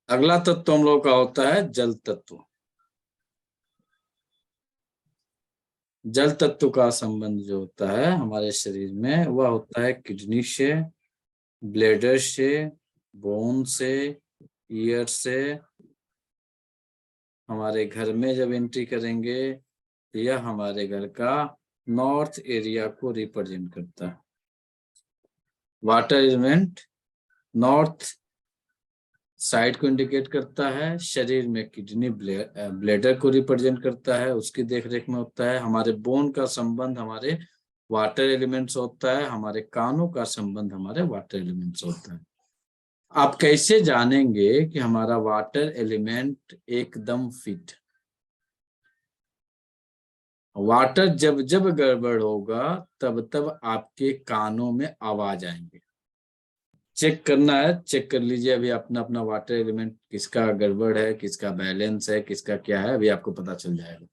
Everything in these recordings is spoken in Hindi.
अगला तत्व हम लोग का होता है जल तत्व। जल तत्व का संबंध जो होता है हमारे शरीर में वह होता है किडनी से, ब्लैडर से, बोन से, ईयर से। हमारे घर में जब एंट्री करेंगे यह हमारे घर का नॉर्थ एरिया को रिप्रेजेंट करता है। वाटर एलिमेंट नॉर्थ साइड को इंडिकेट करता है। शरीर में किडनी ब्लैडर को रिप्रेजेंट करता है, उसकी देखरेख में होता है। हमारे बोन का संबंध हमारे वाटर एलिमेंट से होता है। हमारे कानों का संबंध हमारे वाटर एलिमेंट से होता है। आप कैसे जानेंगे कि हमारा वाटर एलिमेंट एकदम फिट? वाटर जब जब गड़बड़ होगा तब तब आपके कानों में आवाज आएंगे। चेक करना है, चेक कर लीजिए अभी अपना अपना वाटर एलिमेंट किसका गड़बड़ है, किसका बैलेंस है, किसका क्या है, अभी आपको पता चल जाएगा।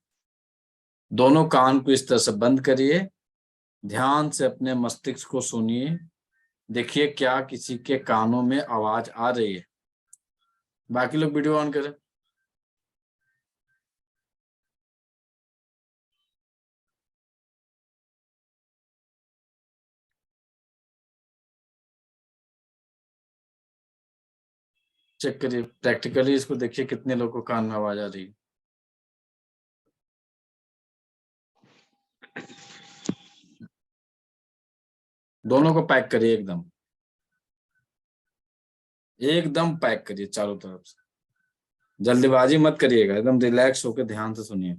दोनों कान को इस तरह से बंद करिए, ध्यान से अपने मस्तिष्क को सुनिए, देखिए क्या किसी के कानों में आवाज आ रही है। बाकी लोग वीडियो ऑन करें। चेक करिए प्रैक्टिकली, इसको देखिए कितने लोगों को कान में आवाज आ रही है। दोनों को पैक करिए, एकदम एकदम पैक करिए चारों तरफ से। जल्दीबाजी मत करिएगा, एकदम रिलैक्स होकर ध्यान से सुनिए।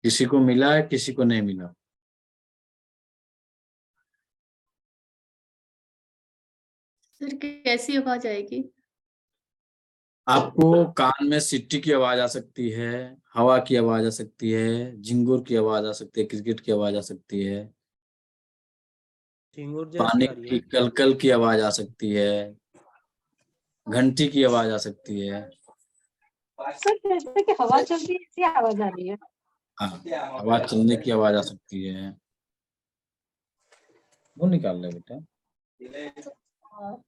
किसी को मिला है, किसी को नहीं मिला? सर कैसी आवाज आएगी? आपको कान में सीटी की आवाज आ सकती है, हवा की आवाज आ सकती है, झिंगुर की आवाज आ सकती है, क्रिकेट की आवाज आ सकती है, झिंगुर पानी जैसी आ रही की है। कलकल की आवाज आ सकती है, घंटी की आवाज आ सकती है। सर जैसे कि हवा चल रही है ऐसी आवाज आ रही है। हाँ, हवा चलने की आवाज आ सकती है। वो निकाल ले बेटा,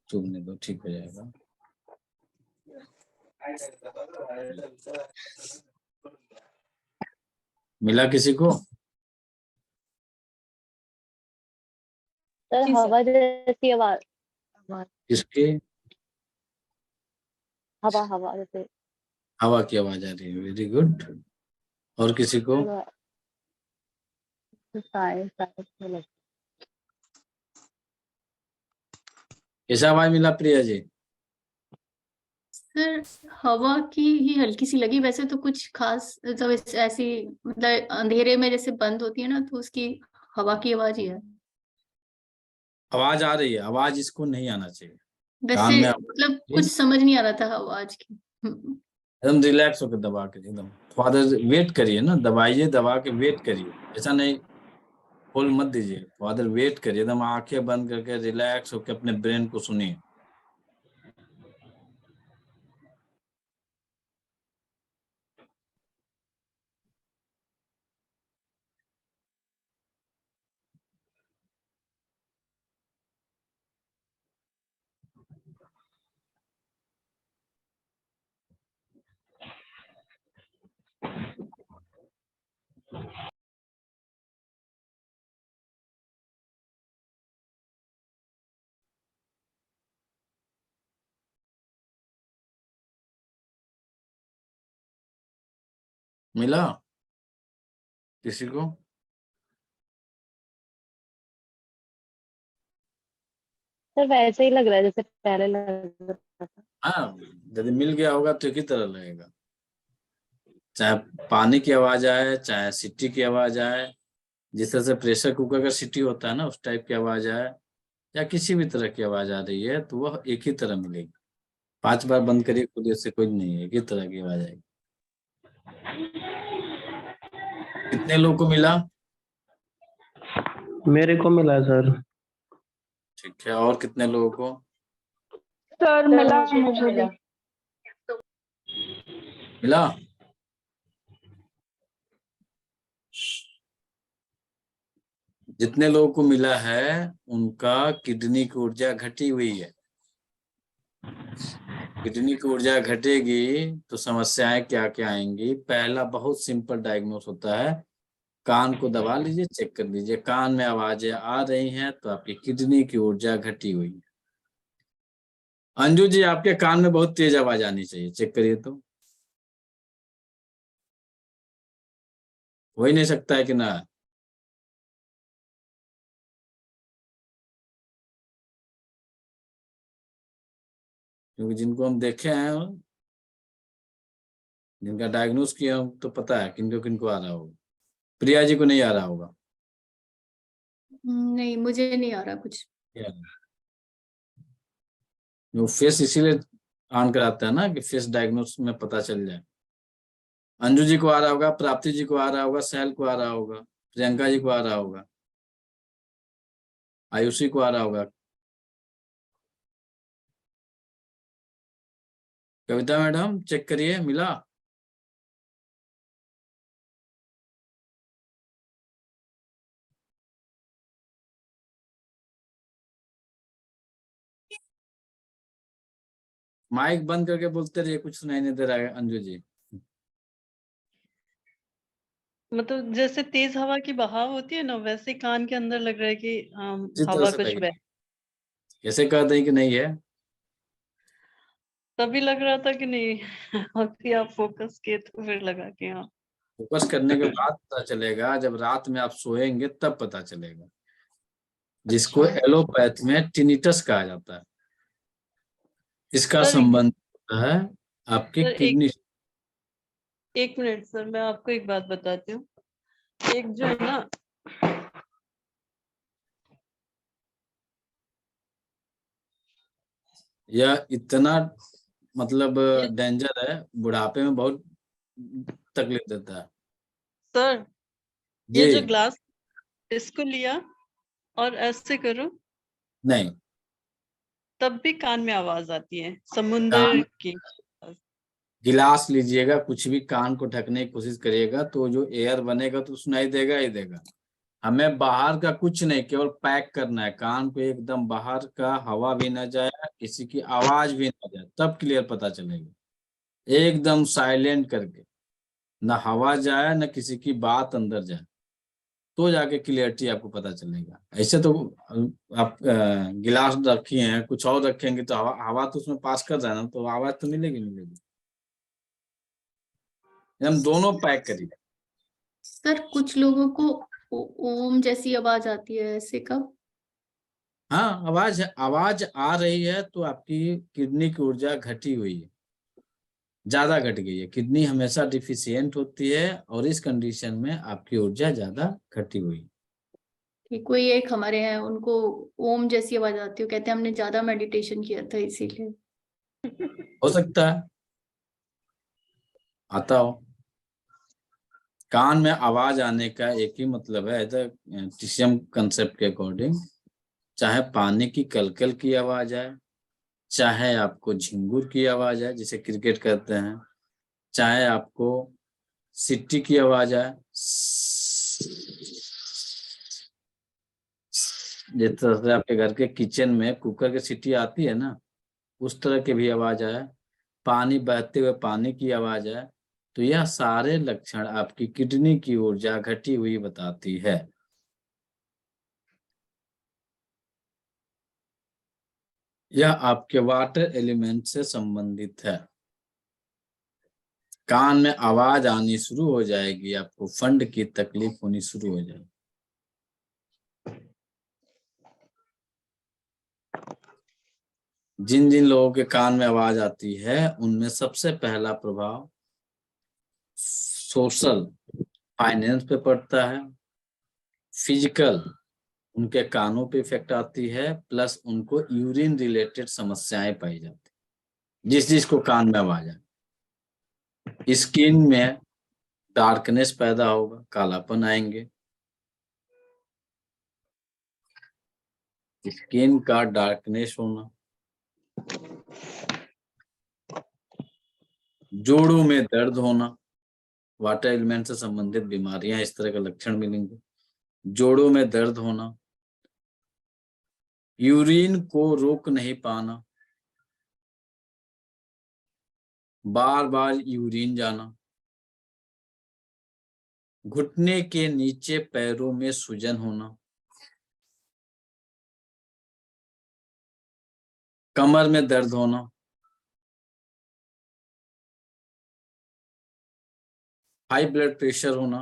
चुभने दो, ठीक हो जाएगा। मिला किसी को? सर हवा जैसी आवाज, किसके? हवा हवा जैसे हवा की आवाज आ रही है, वेरी गुड। और किसी को? कैसा आवाज मिला प्रिया जी? सर हवा की ही हल्की सी लगी, वैसे तो कुछ खास मतलब ऐसी मतलब अंधेरे में जैसे बंद होती है ना, तो उसकी हवा की आवाज ही है। आवाज आ रही है, आवाज इसको नहीं आना चाहिए। कान वैसे में मतलब कुछ समझ नहीं आ रहा था आवाज की। एकदम रिलैक्स होकर दबा के, एकदम थोड़ा देर वेट करिए ना, दबाइए, दबा के वेट करिए, ऐसा नहीं खोल मत दीजिए, थोड़ा देर वेट करिए, एकदम आंखें बंद करके रिलैक्स होकर अपने ब्रेन को सुनिए। मिला किसी को? सर वैसे ही लग रहा है जैसे पहले लग रहा था। हाँ, यदि मिल गया होगा तो एक ही तरह लगेगा, चाहे पानी की आवाज आए, चाहे सीटी की आवाज आए, जिस तरह से प्रेशर कुकर का सीटी होता है ना उस टाइप की आवाज आए, या किसी भी तरह की आवाज आ रही है तो वह एक ही तरह मिलेगी। 5 बार बंद करिए खुद से, कोई नहीं है, एक ही तरह की आवाज आएगी। कितने लोगों को मिला? मेरे को मिला सर। ठीक है, और कितने लोगों को? सर मिला मुझे भी। मिला? जितने लोगों को मिला है उनका किडनी की ऊर्जा घटी हुई है। किडनी की ऊर्जा घटेगी तो समस्याएं क्या क्या आएंगी। पहला बहुत सिंपल डायग्नोस होता है, कान को दबा लीजिए, चेक कर लीजिए, कान में आवाजें आ रही हैं तो आपकी किडनी की ऊर्जा घटी हुई है। अंजू जी, आपके कान में बहुत तेज आवाज आनी चाहिए, चेक करिए तो। हो ही नहीं सकता है कि ना? क्योंकि जिनको हम देखे हैं, जिनका डायग्नोस किया हम, तो पता है किनको किनको आ रहा होगा। प्रिया जी को नहीं आ रहा होगा। नहीं, मुझे नहीं आ रहा कुछ। वो फेस इसीलिए ऑन कराता है ना कि फेस डायग्नोस में पता चल जाए। अंजू जी को आ रहा होगा, प्राप्ति जी को आ रहा होगा, सहल को आ रहा होगा, प्रियंका जी को आ रहा होगा, आयुषी को आ रहा होगा। कविता मैडम चेक करिए, मिला? माइक बंद करके बोलते रहिए, कुछ सुनाई नहीं दे रहा है अंजू जी। मतलब जैसे तेज हवा की बहाव होती है ना, वैसे कान के अंदर लग रहा है कि जिस तरह हवा से कुछ लगे, बह। कैसे कहते हैं कि नहीं है? तभी लग रहा था कि नहीं अभी आप फोकस किए तो फिर लगा कि हाँ। फोकस करने के बाद पता चलेगा, जब रात में आप सोएंगे तब पता चलेगा, जिसको अच्छा एलोपैथ में टिनिटस कहा जाता है। इसका सर, संबंध होता है आपके सर किडनी। एक मिनट सर, मैं आपको एक बात बताती हूँ। एक जो है ना, यह इतना मतलब डेंजर है, बुढ़ापे में बहुत तकलीफ देता है सर ये जो जी। ग्लास, इसको लिया और ऐसे करो, नहीं, तब भी कान में आवाज आती है समुंदर कान, की। गिलास लीजिएगा, कुछ भी कान को ढकने की कोशिश करिएगा तो जो एयर बनेगा तो सुनाई देगा ही देगा। हमें बाहर का कुछ नहीं, केवल पैक करना है कान को एकदम, बाहर का हवा भी ना जाए, किसी की आवाज भी ना जाए, तब क्लियर पता चलेगा। एकदम साइलेंट करके, ना हवा जाए ना किसी की बात अंदर जाए, तो जाके क्लियरिटी आपको पता चलेगा। ऐसे तो आप गिलास रखी हैं, कुछ और रखेंगे तो हवा हवा तो उसमें पास कर रहा है ना, तो आवाज तो मिलेगी मिलेगी। हम दोनों पैक करिए। सर कुछ लोगों को ओम जैसी आवाज आती है, ऐसे कब? हाँ, आवाज आवाज आ रही है तो आपकी किडनी की ऊर्जा घटी हुई है, ज्यादा घट गई है। किडनी हमेशा डिफिशियंट होती है और इस कंडीशन में आपकी ऊर्जा ज्यादा घटी हुई है। कि कोई एक हमारे हैं, उनको ओम जैसी आवाज आती है, कहते हैं हमने ज्यादा मेडिटेशन किया था इसीलिए। हो सकता है आता हो। कान में आवाज आने का एक ही मतलब है, टीसीएम कंसेप्ट के अकॉर्डिंग, चाहे पानी की कलकल की आवाज आए, चाहे आपको झिंगुर की आवाज आए जिसे क्रिकेट कहते हैं, चाहे आपको सिट्टी की आवाज आए, जिस तरह से आपके घर के किचन में कुकर की सीटी आती है ना, उस तरह की भी आवाज आए, पानी बहते हुए पानी की आवाज आए, तो यह सारे लक्षण आपकी किडनी की ऊर्जा घटी हुई बताती है। यह आपके वाटर एलिमेंट से संबंधित है। कान में आवाज आनी शुरू हो जाएगी, आपको फंड की तकलीफ होनी शुरू हो जाएगी। जिन जिन लोगों के कान में आवाज आती है उनमें सबसे पहला प्रभाव सोशल फाइनेंस पे पड़ता है, फिजिकल उनके कानों पे इफेक्ट आती है, प्लस उनको यूरिन रिलेटेड समस्याएं पाई जाती है जिस जिसको कान में आवाज आए। स्किन में डार्कनेस पैदा होगा, कालापन आएंगे, स्किन का डार्कनेस होना, जोड़ों में दर्द होना, वाटर एलिमेंट से संबंधित बीमारियां, इस तरह का लक्षण मिलेंगे। जोड़ों में दर्द होना, यूरिन को रोक नहीं पाना, बार बार यूरिन जाना, घुटने के नीचे पैरों में सूजन होना, कमर में दर्द होना, हाई ब्लड प्रेशर होना,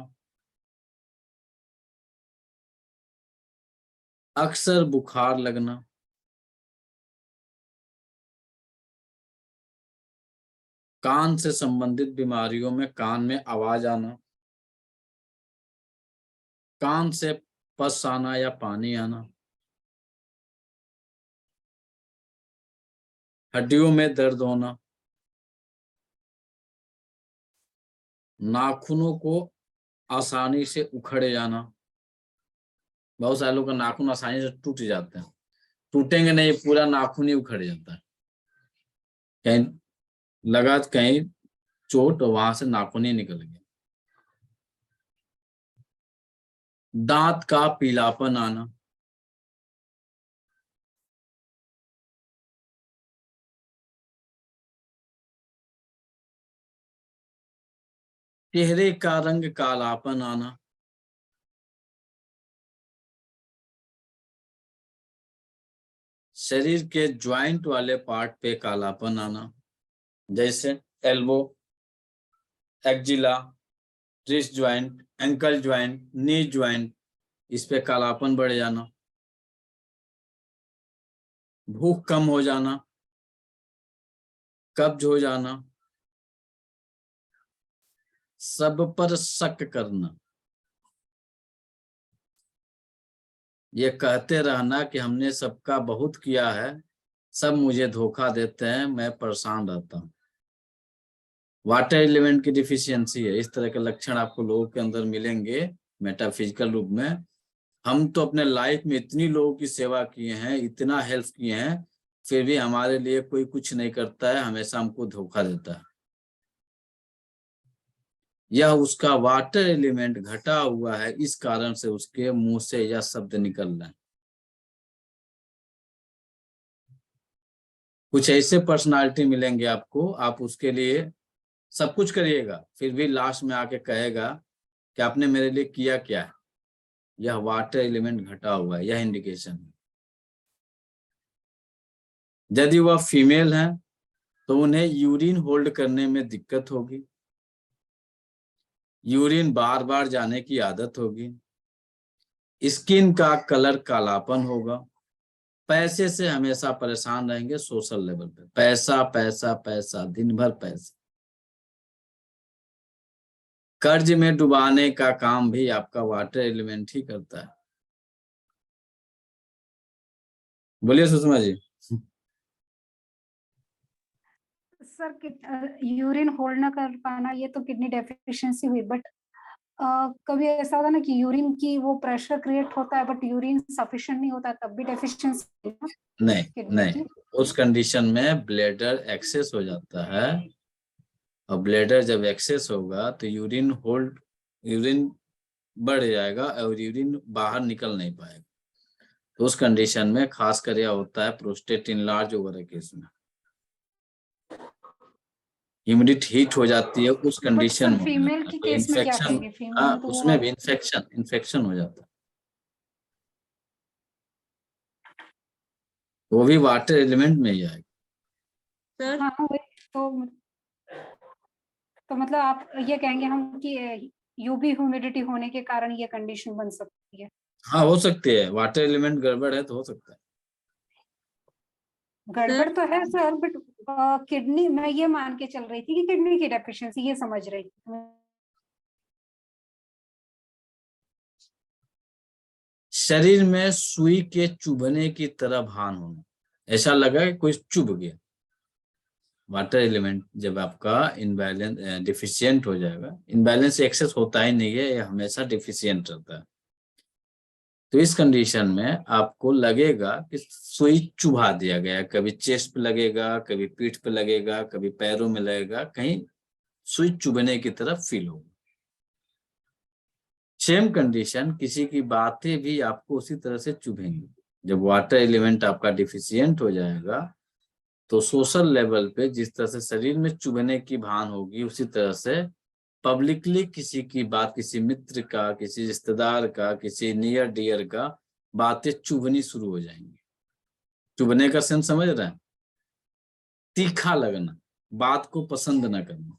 अक्सर बुखार लगना, कान से संबंधित बीमारियों में कान में आवाज आना, कान से पस आना या पानी आना, हड्डियों में दर्द होना, नाखूनों को आसानी से उखड़ जाना। बहुत सारे लोग का नाखून आसानी से टूट जाते हैं, टूटेंगे नहीं, पूरा नाखून ही उखड़ जाता है, कहीं लगा कहीं चोट और वहां से नाखून ही निकल गया। दांत का पीलापन आना, चेहरे का रंग कालापन आना, शरीर के ज्वाइंट वाले पार्ट पे कालापन आना, जैसे elbow, axilla, wrist joint, ankle joint, knee joint, इस पे कालापन बढ़ जाना, भूख कम हो जाना, कब्ज हो जाना, सब पर शक करना, ये कहते रहना कि हमने सबका बहुत किया है, सब मुझे धोखा देते हैं, मैं परेशान रहता हूँ। वाटर एलिमेंट की डिफिशियंसी है। इस तरह के लक्षण आपको लोगों के अंदर मिलेंगे मेटाफिजिकल रूप में। हम तो अपने लाइफ में इतनी लोगों की सेवा किए हैं, इतना हेल्प किए हैं, फिर भी हमारे लिए कोई कुछ नहीं करता है, हमेशा हमको धोखा देता है। यह उसका वाटर एलिमेंट घटा हुआ है, इस कारण से उसके मुंह से यह शब्द निकल रहे हैं। कुछ ऐसे पर्सनालिटी मिलेंगे आपको, आप उसके लिए सब कुछ करिएगा, फिर भी लास्ट में आके कहेगा कि आपने मेरे लिए किया क्या है। यह वाटर एलिमेंट घटा हुआ है, यह इंडिकेशन है। यदि वह फीमेल है तो उन्हें यूरिन होल्ड करने में दिक्कत होगी, यूरिन बार बार जाने की आदत होगी, स्किन का कलर कालापन होगा, पैसे से हमेशा परेशान रहेंगे, सोशल लेवल पे पैसा पैसा पैसा, दिन भर पैसा, कर्ज में डुबाने का काम भी आपका वाटर एलिमेंट ही करता है। बोलिए Sushma ji. Sir urine hold ना कर पाना ये तो किडनी डेफिशिएंसी हुई, बट कभी ऐसा होता है ना कि यूरिन की वो प्रेशर क्रिएट होता है बट यूरिन सफिशिएंट नहीं होता, तब भी डेफिशिएंसी नहीं किडनी नहीं, की। उस कंडीशन में ब्लैडर एक्सेस हो जाता है, और ब्लैडर जब एक्सेस होगा तो यूरिन बढ़ जाएगा और यूरिन बाहर निकल नहीं पाएगा। तो उस कंडीशन में खास कर यह होता है प्रोस्टेट इनलार्ज वगैरह केस में, ह्यूमिडिटी हीट हो जाती है, उस कंडीशन में फीमेल की केस में क्या इन्फेक्शन, करेंगे? फीमेल में तो उसमें भी इन्फेक्शन हो जाता है, वो भी वाटर एलिमेंट में ही आएगा। सर हाँ वही तो मतलब आप ये कहेंगे हम कि यूवी ह्यूमिडिटी होने के कारण ये कंडीशन बन सकती है। हाँ हो सकती है, वाटर एलिमेंट गड़बड़ है तो हो सकता है। गड़बड़ तो है सर, बट किडनी, मैं ये मान के चल रही थी कि किडनी की डेफिशिएंसी, ये समझ रही थी। शरीर में सुई के चुभने की तरह भान होना, ऐसा लगा कि कोई चुभ गया। वाटर एलिमेंट जब आपका इनबैलेंस डिफिशियंट हो जाएगा, इनबैलेंस एक्सेस होता ही नहीं है, ये हमेशा डिफिशियंट रहता है, तो इस कंडीशन में आपको लगेगा कि सुई चुभा दिया गया, कभी चेस्ट पे लगेगा, कभी पीठ पे लगेगा, कभी पैरों में लगेगा, कहीं सुई चुभने की तरफ फील होगा। सेम कंडीशन, किसी की बातें भी आपको उसी तरह से चुभेंगी। जब वाटर एलिमेंट आपका डिफिशियंट हो जाएगा तो सोशल लेवल पे जिस तरह से शरीर में चुभने की भान होगी, उसी तरह से पब्लिकली किसी की बात, किसी मित्र का, किसी रिश्तेदार का, किसी नियर डियर का बातें चुभनी शुरू हो जाएंगी। चुभने का सेंस समझ रहे हैं? तीखा लगना, बात को पसंद न करना।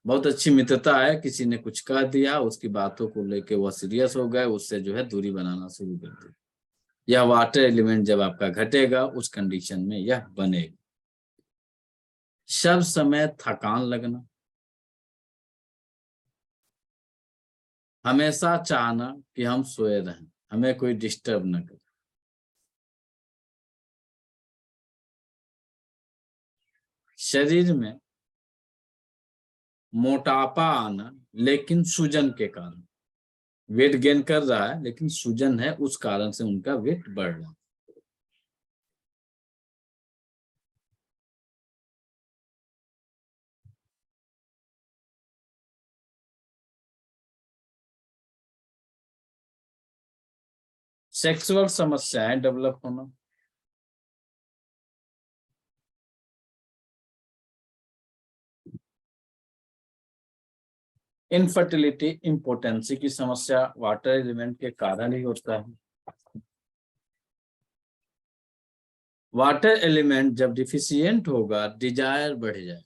बहुत अच्छी मित्रता है, किसी ने कुछ कह दिया, उसकी बातों को लेके वह सीरियस हो गए, उससे जो है दूरी बनाना शुरू कर दी। यह वाटर एलिमेंट जब आपका घटेगा उस कंडीशन में यह बनेगा। सब समय थकान लगना, हमेशा चाहना कि हम सोए रहें, हमें कोई डिस्टर्ब न करे। शरीर में मोटापा आना, लेकिन सूजन के कारण। वेट गेन कर रहा है लेकिन सूजन है, उस कारण से उनका वेट बढ़ रहा है। सेक्सुअल समस्याएं डेवलप होना, इनफर्टिलिटी, इम्पोर्टेंसी की समस्या वाटर एलिमेंट के कारण ही होता है। वाटर एलिमेंट जब डिफिशियंट होगा, डिजायर बढ़ जाएगा।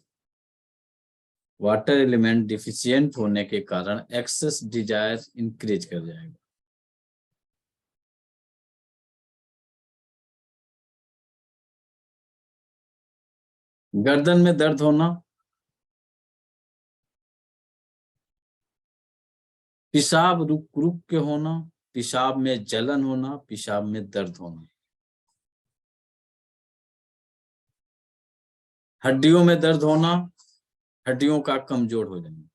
वाटर एलिमेंट डिफिशियंट होने के कारण एक्सेस डिजायर इंक्रीज कर जाएगा। गर्दन में दर्द होना, पेशाब रुक रुक के होना, पेशाब में जलन होना, पेशाब में दर्द होना, हड्डियों में दर्द होना, हड्डियों का कमजोर हो जाना।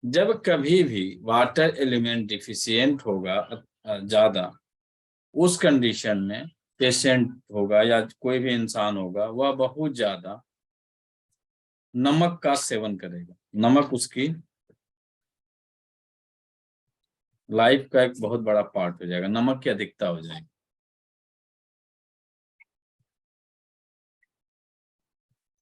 जब कभी भी वाटर एलिमेंट डिफिशियंट होगा ज्यादा, उस कंडीशन में पेशेंट होगा या कोई भी इंसान होगा, वह बहुत ज्यादा नमक का सेवन करेगा। नमक उसकी लाइफ का एक बहुत बड़ा पार्ट हो जाएगा, नमक की अधिकता हो जाएगी।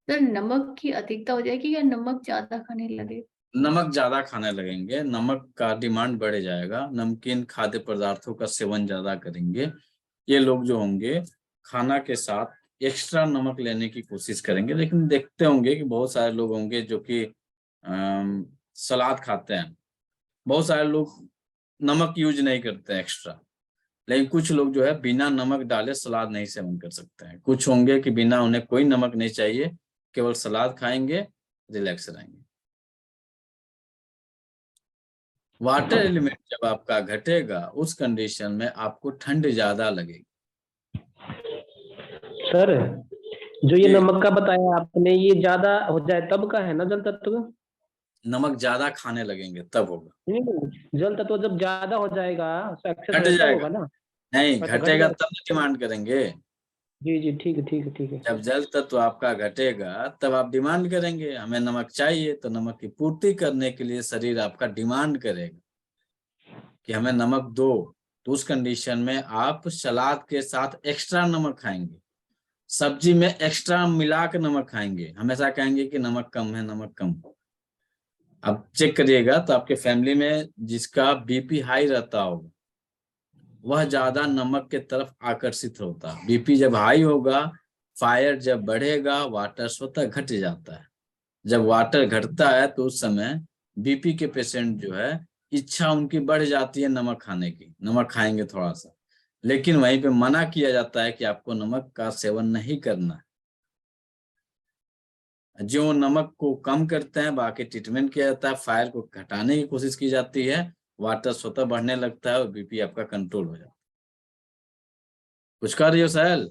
सर नमक की अधिकता हो जाएगी या नमक ज्यादा खाने लगे? नमक ज्यादा खाने लगेंगे, नमक का डिमांड बढ़ जाएगा, नमकीन खाद्य पदार्थों का सेवन ज्यादा करेंगे। ये लोग जो होंगे खाना के साथ एक्स्ट्रा नमक लेने की कोशिश करेंगे। लेकिन देखते होंगे कि बहुत सारे लोग होंगे जो कि सलाद खाते हैं, बहुत सारे लोग नमक यूज नहीं करते एक्स्ट्रा। लेकिन कुछ लोग जो है बिना नमक डाले सलाद नहीं सेवन कर सकते हैं। कुछ होंगे कि बिना, उन्हें कोई नमक नहीं चाहिए, केवल सलाद खाएंगे, रिलैक्स रहेंगे। वाटर एलिमेंट जब आपका घटेगा, उस कंडीशन में आपको ठंड ज्यादा लगेगी। सर जो ये जी। नमक का बताया आपने, ये ज्यादा हो जाए तब का है ना जल तत्व? नमक ज्यादा खाने लगेंगे तब होगा। नहीं, जल तत्व जब ज्यादा हो जाएगा, एक्सेस घट में, तब जाएगा, होगा ना? नहीं अच्छा, घट घटेगा जाएगा। तब डिमांड करेंगे। जी जी, ठीक है ठीक है ठीक है। जब जल तत्व आपका घटेगा तब आप डिमांड करेंगे, हमें नमक चाहिए। तो नमक की पूर्ति करने के लिए शरीर आपका डिमांड करेगा कि हमें नमक दो। तो उस कंडीशन में आप सलाद के साथ एक्स्ट्रा नमक खाएंगे, सब्जी में एक्स्ट्रा मिला के नमक खाएंगे, हमेशा कहेंगे कि नमक कम है, नमक कम। अब चेक करिएगा तो आपके फैमिली में जिसका बीपी हाई रहता होगा, वह ज्यादा नमक के तरफ आकर्षित होता है। बीपी जब हाई होगा, फायर जब बढ़ेगा, वाटर स्वतः घट जाता है। जब वाटर घटता है तो उस समय बीपी के पेशेंट जो है, इच्छा उनकी बढ़ जाती है नमक खाने की, नमक खाएंगे थोड़ा सा। लेकिन वहीं पे मना किया जाता है कि आपको नमक का सेवन नहीं करना। जो नमक को कम करते हैं, बाकी ट्रीटमेंट किया जाता है, फायर को घटाने की कोशिश की जाती है, वाटर स्वतः बढ़ने लगता है और बीपी आपका कंट्रोल हो जाता है। कुछ कर रही हो सहल?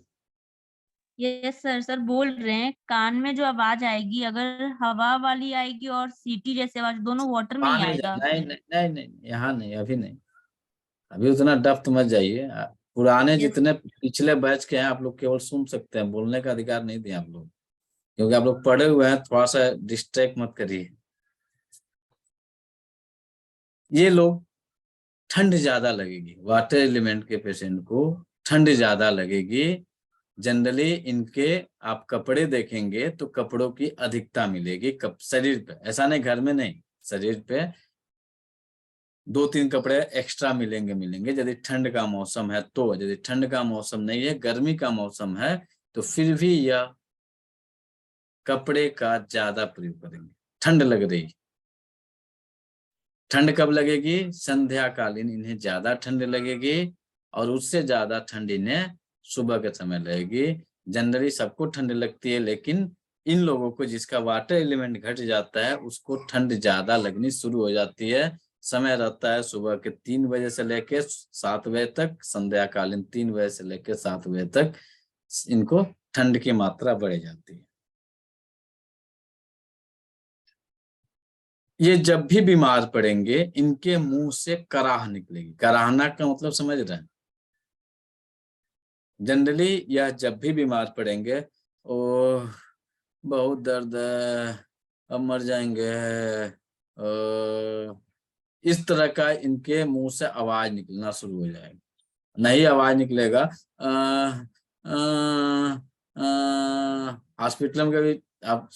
Yes sir. सर बोल रहे हैं कान में जो आवाज आएगी, अगर हवा वाली आएगी और सीटी जैसे आवाज, दोनों वाटर में ही नहीं आएगा। नहीं नहीं नहीं नहीं, यहाँ नहीं, अभी नहीं, अभी उतना डफ्त मत जाइए। पुराने यस। जितने पिछले बैच के हैं आप लोग केवल सुन सकते हैं, बोलने का अधिकार नहीं दिया आप लोग, क्योंकि आप लोग पढ़े हुए हैं। थोड़ा सा डिस्ट्रैक्ट मत करिए। ये लोग ठंड ज्यादा लगेगी, वाटर एलिमेंट के पेशेंट को ठंड ज्यादा लगेगी। जनरली इनके आप कपड़े देखेंगे तो कपड़ों की अधिकता मिलेगी शरीर पे, ऐसा नहीं घर में नहीं, शरीर पे 2-3 कपड़े एक्स्ट्रा मिलेंगे। यदि ठंड का मौसम है तो, यदि ठंड का मौसम नहीं है, गर्मी का मौसम है, तो फिर भी यह कपड़े का ज्यादा प्रयोग करेंगे। ठंड लग रही, ठंड कब लगेगी? संध्या कालीन इन्हें ज्यादा ठंड लगेगी, और उससे ज्यादा ठंड इन्हें सुबह के समय लगेगी। जनरली सबको ठंड लगती है, लेकिन इन लोगों को जिसका वाटर एलिमेंट घट जाता है उसको ठंड ज्यादा लगनी शुरू हो जाती है। समय रहता है सुबह के 3 बजे से लेकर 7 बजे तक, संध्या कालीन 3 बजे से लेकर 7 बजे तक इनको ठंड की मात्रा बढ़ जाती है। ये जब भी बीमार पड़ेंगे इनके मुंह से कराह निकलेगी। कराहना का मतलब समझ रहे हैं? जनरली यह जब भी बीमार पड़ेंगे, ओह बहुत दर्द है, अब मर जाएंगे, इस तरह का इनके मुंह से आवाज निकलना शुरू हो जाएगा। नहीं आवाज निकलेगा, हॉस्पिटल में कभी आप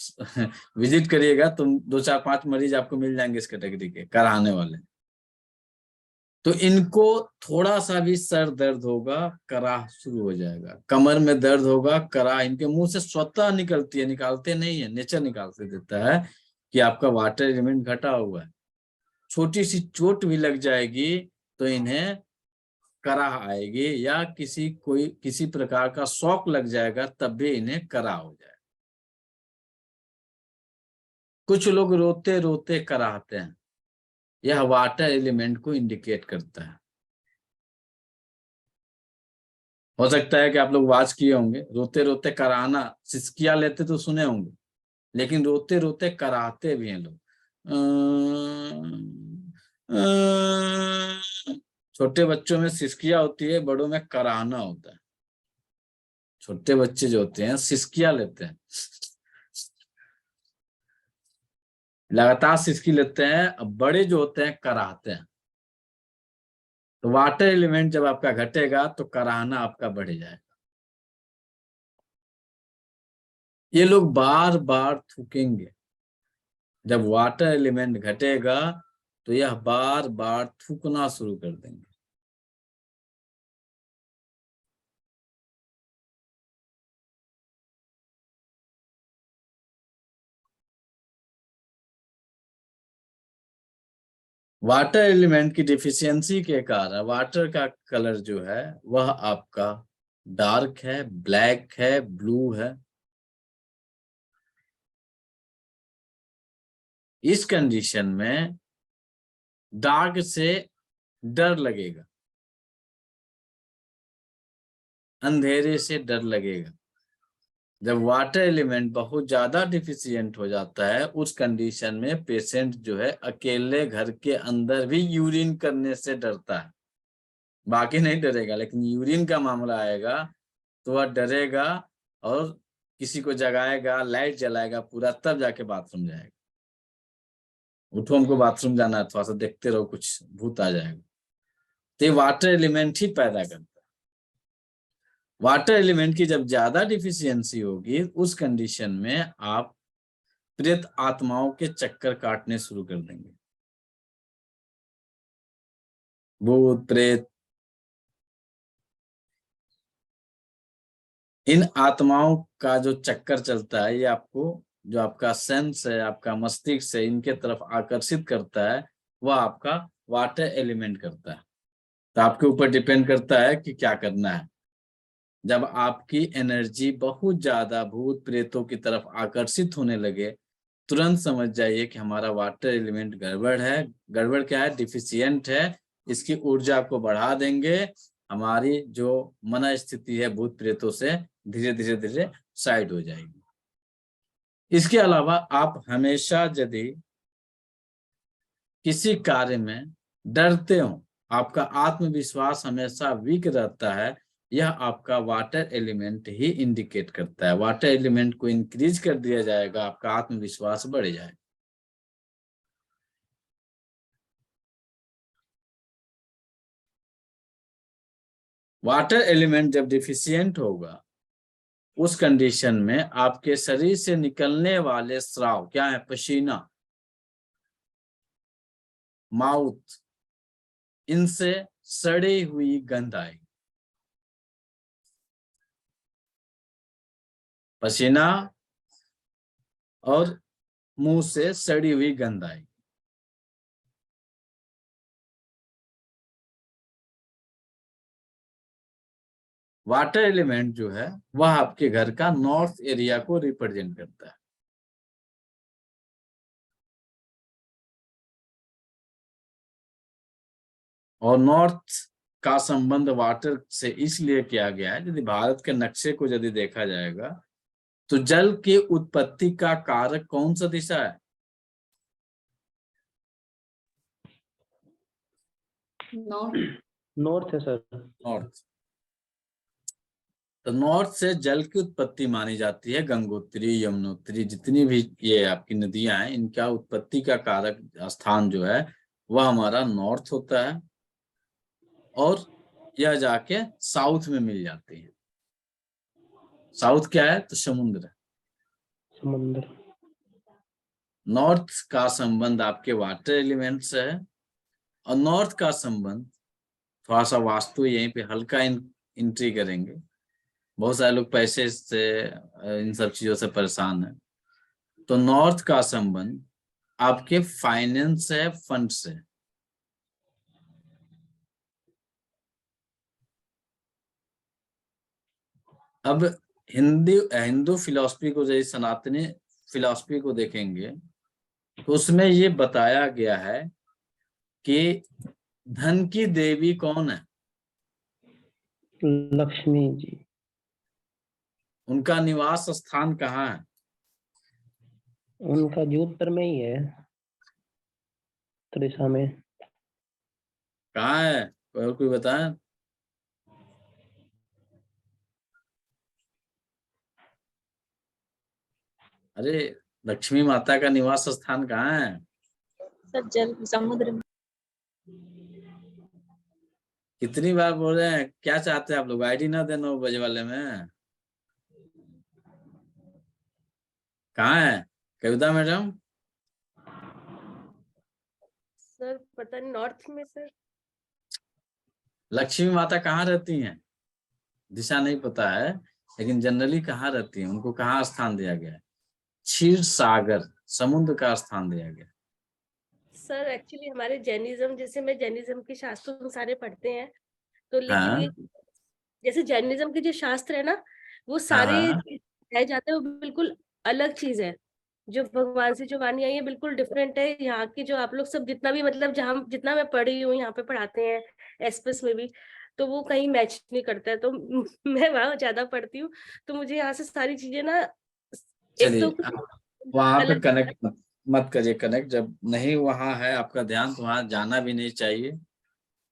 विजिट करिएगा तो 2-4-5 मरीज आपको मिल जाएंगे इस कैटेगरी के कराने वाले। तो इनको थोड़ा सा भी सर दर्द होगा, कराह शुरू हो जाएगा। कमर में दर्द होगा, कराह इनके मुंह से स्वतः निकलती है, निकालते नहीं है, नेचर निकालते देता है कि आपका वाटर एलिमेंट घटा हुआ है। छोटी सी चोट भी लग जाएगी तो इन्हें कराह आएगी, या किसी प्रकार का शॉक लग जाएगा तब भी इन्हें कराह हो जाएगा। कुछ लोग रोते रोते कराहते हैं, यह वाटर एलिमेंट को इंडिकेट करता है। हो सकता है कि आप लोग वाच किए होंगे, रोते रोते कराहना, सिसकिया लेते तो सुने होंगे, लेकिन रोते रोते कराहते भी हैं लोग। छोटे बच्चों में सिसकिया होती है, बड़ों में कराहना होता है। छोटे बच्चे जो होते हैं सिसकिया लेते हैं, लगातार सिसकी लेते हैं। अब बड़े जो होते हैं कराहते हैं। तो वाटर एलिमेंट जब आपका घटेगा तो कराहना आपका बढ़ जाएगा। ये लोग बार बार थूकेंगे। जब वाटर एलिमेंट घटेगा तो यह बार बार थूकना शुरू कर देंगे। वाटर एलिमेंट की डिफिशियंसी के कारण वाटर का कलर जो है वह आपका डार्क है, ब्लैक है, ब्लू है। इस कंडीशन में डार्क से डर लगेगा, अंधेरे से डर लगेगा। जब वाटर एलिमेंट बहुत ज्यादा डिफिशियंट हो जाता है उस कंडीशन में पेशेंट जो है अकेले घर के अंदर भी यूरिन करने से डरता है। बाकी नहीं डरेगा, लेकिन यूरिन का मामला आएगा तो वह डरेगा और किसी को जगाएगा, लाइट जलाएगा पूरा, तब जाके बाथरूम जाएगा। उठो हमको बाथरूम जाना है, थोड़ा सा देखते रहो कुछ भूत आ जाएगा। तो ये वाटर एलिमेंट ही पैदा करता है। वाटर एलिमेंट की जब ज्यादा डिफिशियंसी होगी उस कंडीशन में आप प्रेत आत्माओं के चक्कर काटने शुरू कर देंगे। भूत प्रेत, इन आत्माओं का जो चक्कर चलता है ये आपको, जो आपका सेंस है, आपका मस्तिष्क है, इनके तरफ आकर्षित करता है, वह आपका वाटर एलिमेंट करता है। तो आपके ऊपर डिपेंड करता है कि क्या करना है। जब आपकी एनर्जी बहुत ज्यादा भूत प्रेतों की तरफ आकर्षित होने लगे, तुरंत समझ जाइए कि हमारा वाटर एलिमेंट गड़बड़ है। गड़बड़ क्या है? डिफिशियंट है। इसकी ऊर्जा को बढ़ा देंगे हमारी जो मन स्थिति है भूत प्रेतों से धीरे धीरे धीरे साइड हो जाएगी। इसके अलावा आप हमेशा यदि किसी कार्य में डरते हो, आपका आत्मविश्वास हमेशा वीक रहता है, यह आपका वाटर एलिमेंट ही इंडिकेट करता है। वाटर एलिमेंट को इंक्रीज कर दिया जाएगा, आपका आत्मविश्वास बढ़ जाएगा। वाटर एलिमेंट जब डिफिशियंट होगा, उस कंडीशन में आपके शरीर से निकलने वाले स्राव क्या है? पसीना, माउथ, इनसे सड़ी हुई गंध आएगी। पसीना और मुंह से सड़ी हुई गंध आएगी। वाटर एलिमेंट जो है वह आपके घर का नॉर्थ एरिया को रिप्रेजेंट करता है। और नॉर्थ का संबंध वाटर से इसलिए किया गया है, यदि भारत के नक्शे को यदि देखा जाएगा तो जल की उत्पत्ति का कारक कौन सा दिशा है? नॉर्थ है सर। नॉर्थ। तो नॉर्थ से जल की उत्पत्ति मानी जाती है। गंगोत्री, यमुनोत्री, जितनी भी ये आपकी नदियां हैं, इनका उत्पत्ति का कारक स्थान जो है वह हमारा नॉर्थ होता है, और यह जाके साउथ में मिल जाती है। साउथ क्या है? तो समुद्र। समुद्र। नॉर्थ का संबंध आपके वाटर एलिमेंट से है, और नॉर्थ का संबंध थोड़ा सा वास्तु यहीं पे हल्का एंट्री करेंगे। बहुत सारे लोग पैसे से इन सब चीजों से परेशान है। तो नॉर्थ का संबंध आपके फाइनेंस से, फंड से। अब हिंदू फिलॉसफी को, जैसे सनातनी फिलॉसफी को देखेंगे तो उसमें ये बताया गया है कि धन की देवी कौन है? लक्ष्मी जी। उनका निवास स्थान कहाँ है? उनका उत्तर में ही है, त्रिशा में। कहाँ है? कोई बताए? अरे लक्ष्मी माता का निवास स्थान कहाँ है? सर जल समुद्र में। कितनी बार बोल रहे हैं? क्या चाहते हैं आप लोग? आईडी ना देना 9 बजे वाले में। कहाँ है कविता मैडम? सर पता नहीं, नॉर्थ में सर। लक्ष्मी माता कहाँ रहती हैं? दिशा नहीं पता है, लेकिन जनरली कहाँ रहती हैं? उनको कहाँ स्थान दिया गया है? क्षीर सागर, समुद्र का स्थान दिया गया। सर एक्चुअली हमारे जैनिज्म, जैसे मैं जैनिज्म के शास्त्र सारे पढ़ते हैं, तो लेकिन हाँ, ये जैसे जैनिज्म के जो शास्त्र है ना, वो सारे हाँ, कहे जाते हैं वो बिल्कुल अलग चीज है। जो भगवान से जो वाणी आई है बिल्कुल डिफरेंट है। यहाँ की जो आप लोग सब जितना भी मतलब जहाँ जितना मैं पढ़ी हूँ, यहाँ पे पढ़ाते हैं एसपीएस में भी, तो वो कहीं मैच नहीं करता है। तो मैं वहां ज्यादा पढ़ती हूँ, तो मुझे यहाँ से सारी चीजें ना एक चलिए तो वहां पे अलग कनेक्ट मत करिए। कनेक्ट जब नहीं वहां है आपका ध्यान, तो वहां जाना भी नहीं चाहिए।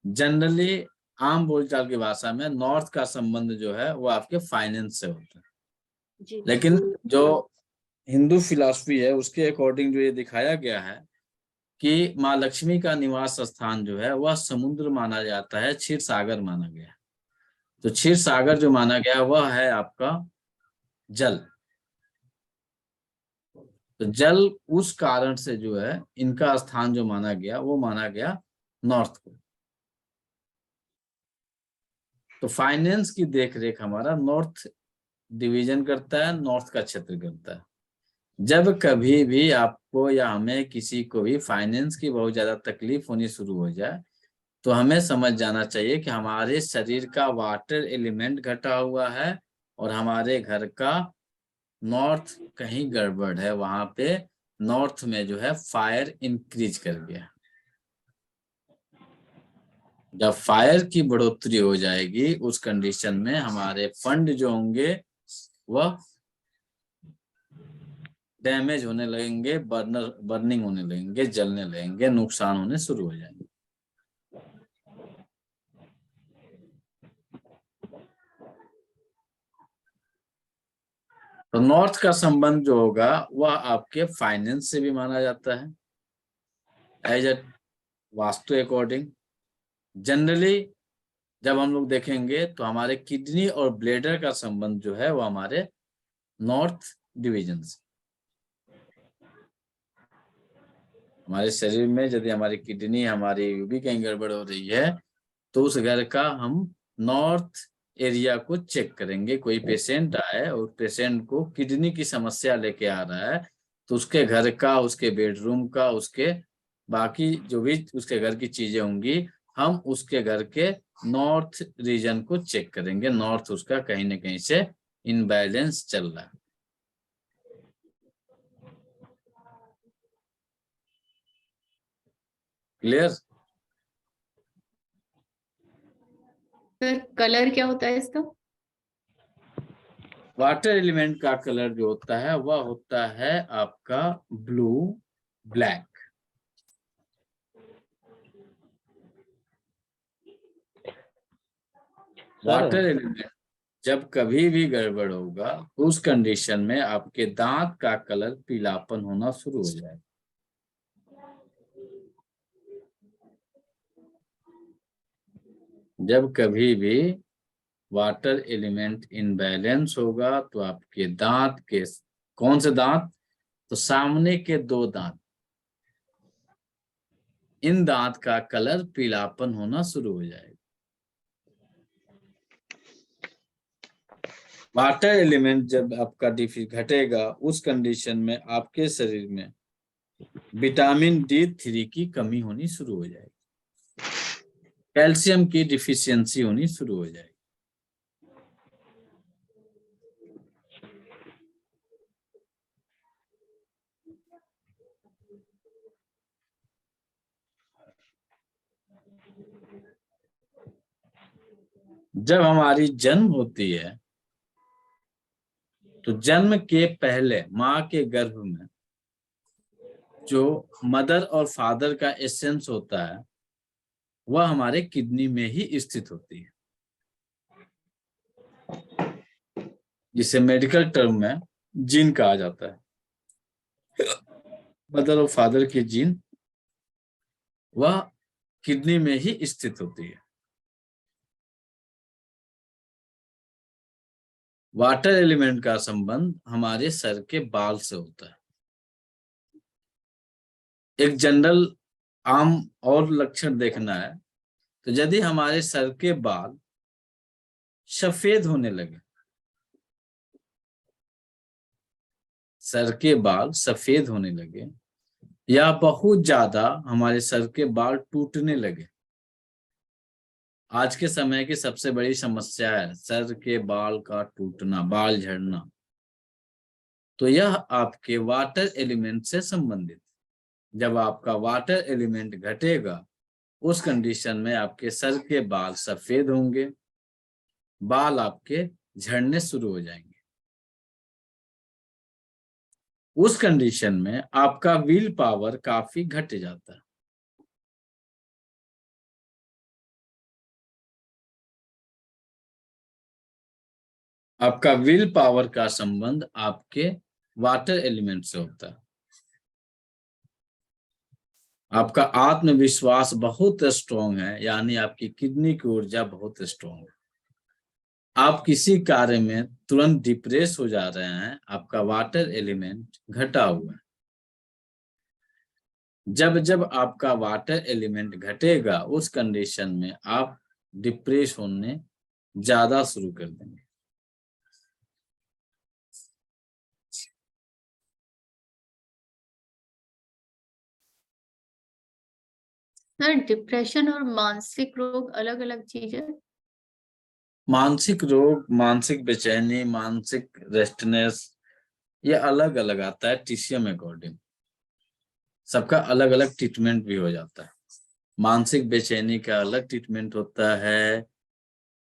जनरली आम बोलचाल की भाषा में नॉर्थ का संबंध जो है वो आपके फाइनेंस से होता है। जी। लेकिन जो हिंदू फिलॉसफी है उसके अकॉर्डिंग जो ये दिखाया गया है कि माँ लक्ष्मी का निवास स्थान जो है वह समुद्र माना जाता है, क्षीर सागर माना गया है। तो क्षीर सागर जो माना गया वह है आपका जल। तो जल उस कारण से जो है इनका स्थान जो माना गया वो माना गया नॉर्थ को। तो फाइनेंस की देखरेख हमारा नॉर्थ डिवीजन करता है, नॉर्थ का क्षेत्र करता है। जब कभी भी आपको या हमें किसी को भी फाइनेंस की बहुत ज्यादा तकलीफ होनी शुरू हो जाए, तो हमें समझ जाना चाहिए कि हमारे शरीर का वाटर एलिमेंट घटा हुआ है और हमारे घर का नॉर्थ कहीं गड़बड़ है। वहां पे नॉर्थ में जो है फायर इंक्रीज कर गया। जब फायर की बढ़ोतरी हो जाएगी उस कंडीशन में हमारे फंड जो होंगे वह डैमेज होने लगेंगे, बर्निंग होने लगेंगे, जलने लगेंगे, नुकसान होने शुरू हो जाएंगे। तो नॉर्थ का संबंध जो होगा वह आपके फाइनेंस से भी माना जाता है as a vastu according. Generally जब हम लोग देखेंगे तो हमारे किडनी और ब्लैडर का संबंध जो है वो हमारे नॉर्थ डिवीजन से। हमारे शरीर में यदि हमारी किडनी, हमारी भी कहीं गड़बड़ हो रही है तो उस घर का हम नॉर्थ एरिया को चेक करेंगे। कोई पेशेंट आए और पेशेंट को किडनी की समस्या लेके आ रहा है तो उसके घर का, उसके बेडरूम का, उसके बाकी जो भी उसके घर की चीजें होंगी, हम उसके घर के नॉर्थ रीजन को चेक करेंगे। नॉर्थ उसका कहीं ना कहीं से इनबैलेंस चल रहा है। क्लियर? सर कलर क्या होता है इसका? वाटर एलिमेंट का कलर जो होता है वह होता है आपका ब्लू ब्लैक। वाटर एलिमेंट जब कभी भी गड़बड़ होगा तो उस कंडीशन में आपके दांत का कलर पीलापन होना शुरू हो जाएगा। जब कभी भी वाटर एलिमेंट इनबैलेंस होगा तो आपके दांत के, कौन से दांत? तो सामने के 2 दांत, इन दांत का कलर पीलापन होना शुरू हो जाएगा। वाटर एलिमेंट जब आपका डिफिट घटेगा उस कंडीशन में आपके शरीर में विटामिन D3 की कमी होनी शुरू हो जाएगी, कैल्शियम की डिफिशियंसी होनी शुरू हो जाएगी। जब हमारी जन्म होती है तो जन्म के पहले माँ के गर्भ में जो मदर और फादर का एसेंस होता है वह हमारे किडनी में ही स्थित होती है, जिसे मेडिकल टर्म में जीन कहा जाता है। मदर और फादर की जीन वह किडनी में ही स्थित होती है। वाटर एलिमेंट का संबंध हमारे सर के बाल से होता है। एक जनरल आम और लक्षण देखना है तो यदि हमारे सर के बाल सफेद होने लगे, सर के बाल सफेद होने लगे या बहुत ज्यादा हमारे सर के बाल टूटने लगे, आज के समय की सबसे बड़ी समस्या है सर के बाल का टूटना, बाल झड़ना, तो यह आपके वाटर एलिमेंट से संबंधित। जब आपका वाटर एलिमेंट घटेगा उस कंडीशन में आपके सर के बाल सफेद होंगे, बाल आपके झड़ने शुरू हो जाएंगे। उस कंडीशन में आपका विल पावर काफी घट जाता है। आपका विल पावर का संबंध आपके वाटर एलिमेंट से होता है। आपका आत्मविश्वास बहुत स्ट्रॉन्ग है, यानी आपकी किडनी की ऊर्जा बहुत स्ट्रॉन्ग है। आप किसी कार्य में तुरंत डिप्रेस हो जा रहे हैं, आपका वाटर एलिमेंट घटा हुआ है। जब जब आपका वाटर एलिमेंट घटेगा उस कंडीशन में आप डिप्रेस होने ज्यादा शुरू कर देंगे। सर डिप्रेशन और मानसिक रोग अलग अलग चीज है? मानसिक रोग, मानसिक बेचैनी, मानसिक रेस्टनेस, ये अलग अलग आता है टीसीएम अकॉर्डिंग। सबका अलग अलग ट्रीटमेंट भी हो जाता है। मानसिक बेचैनी का अलग ट्रीटमेंट होता है।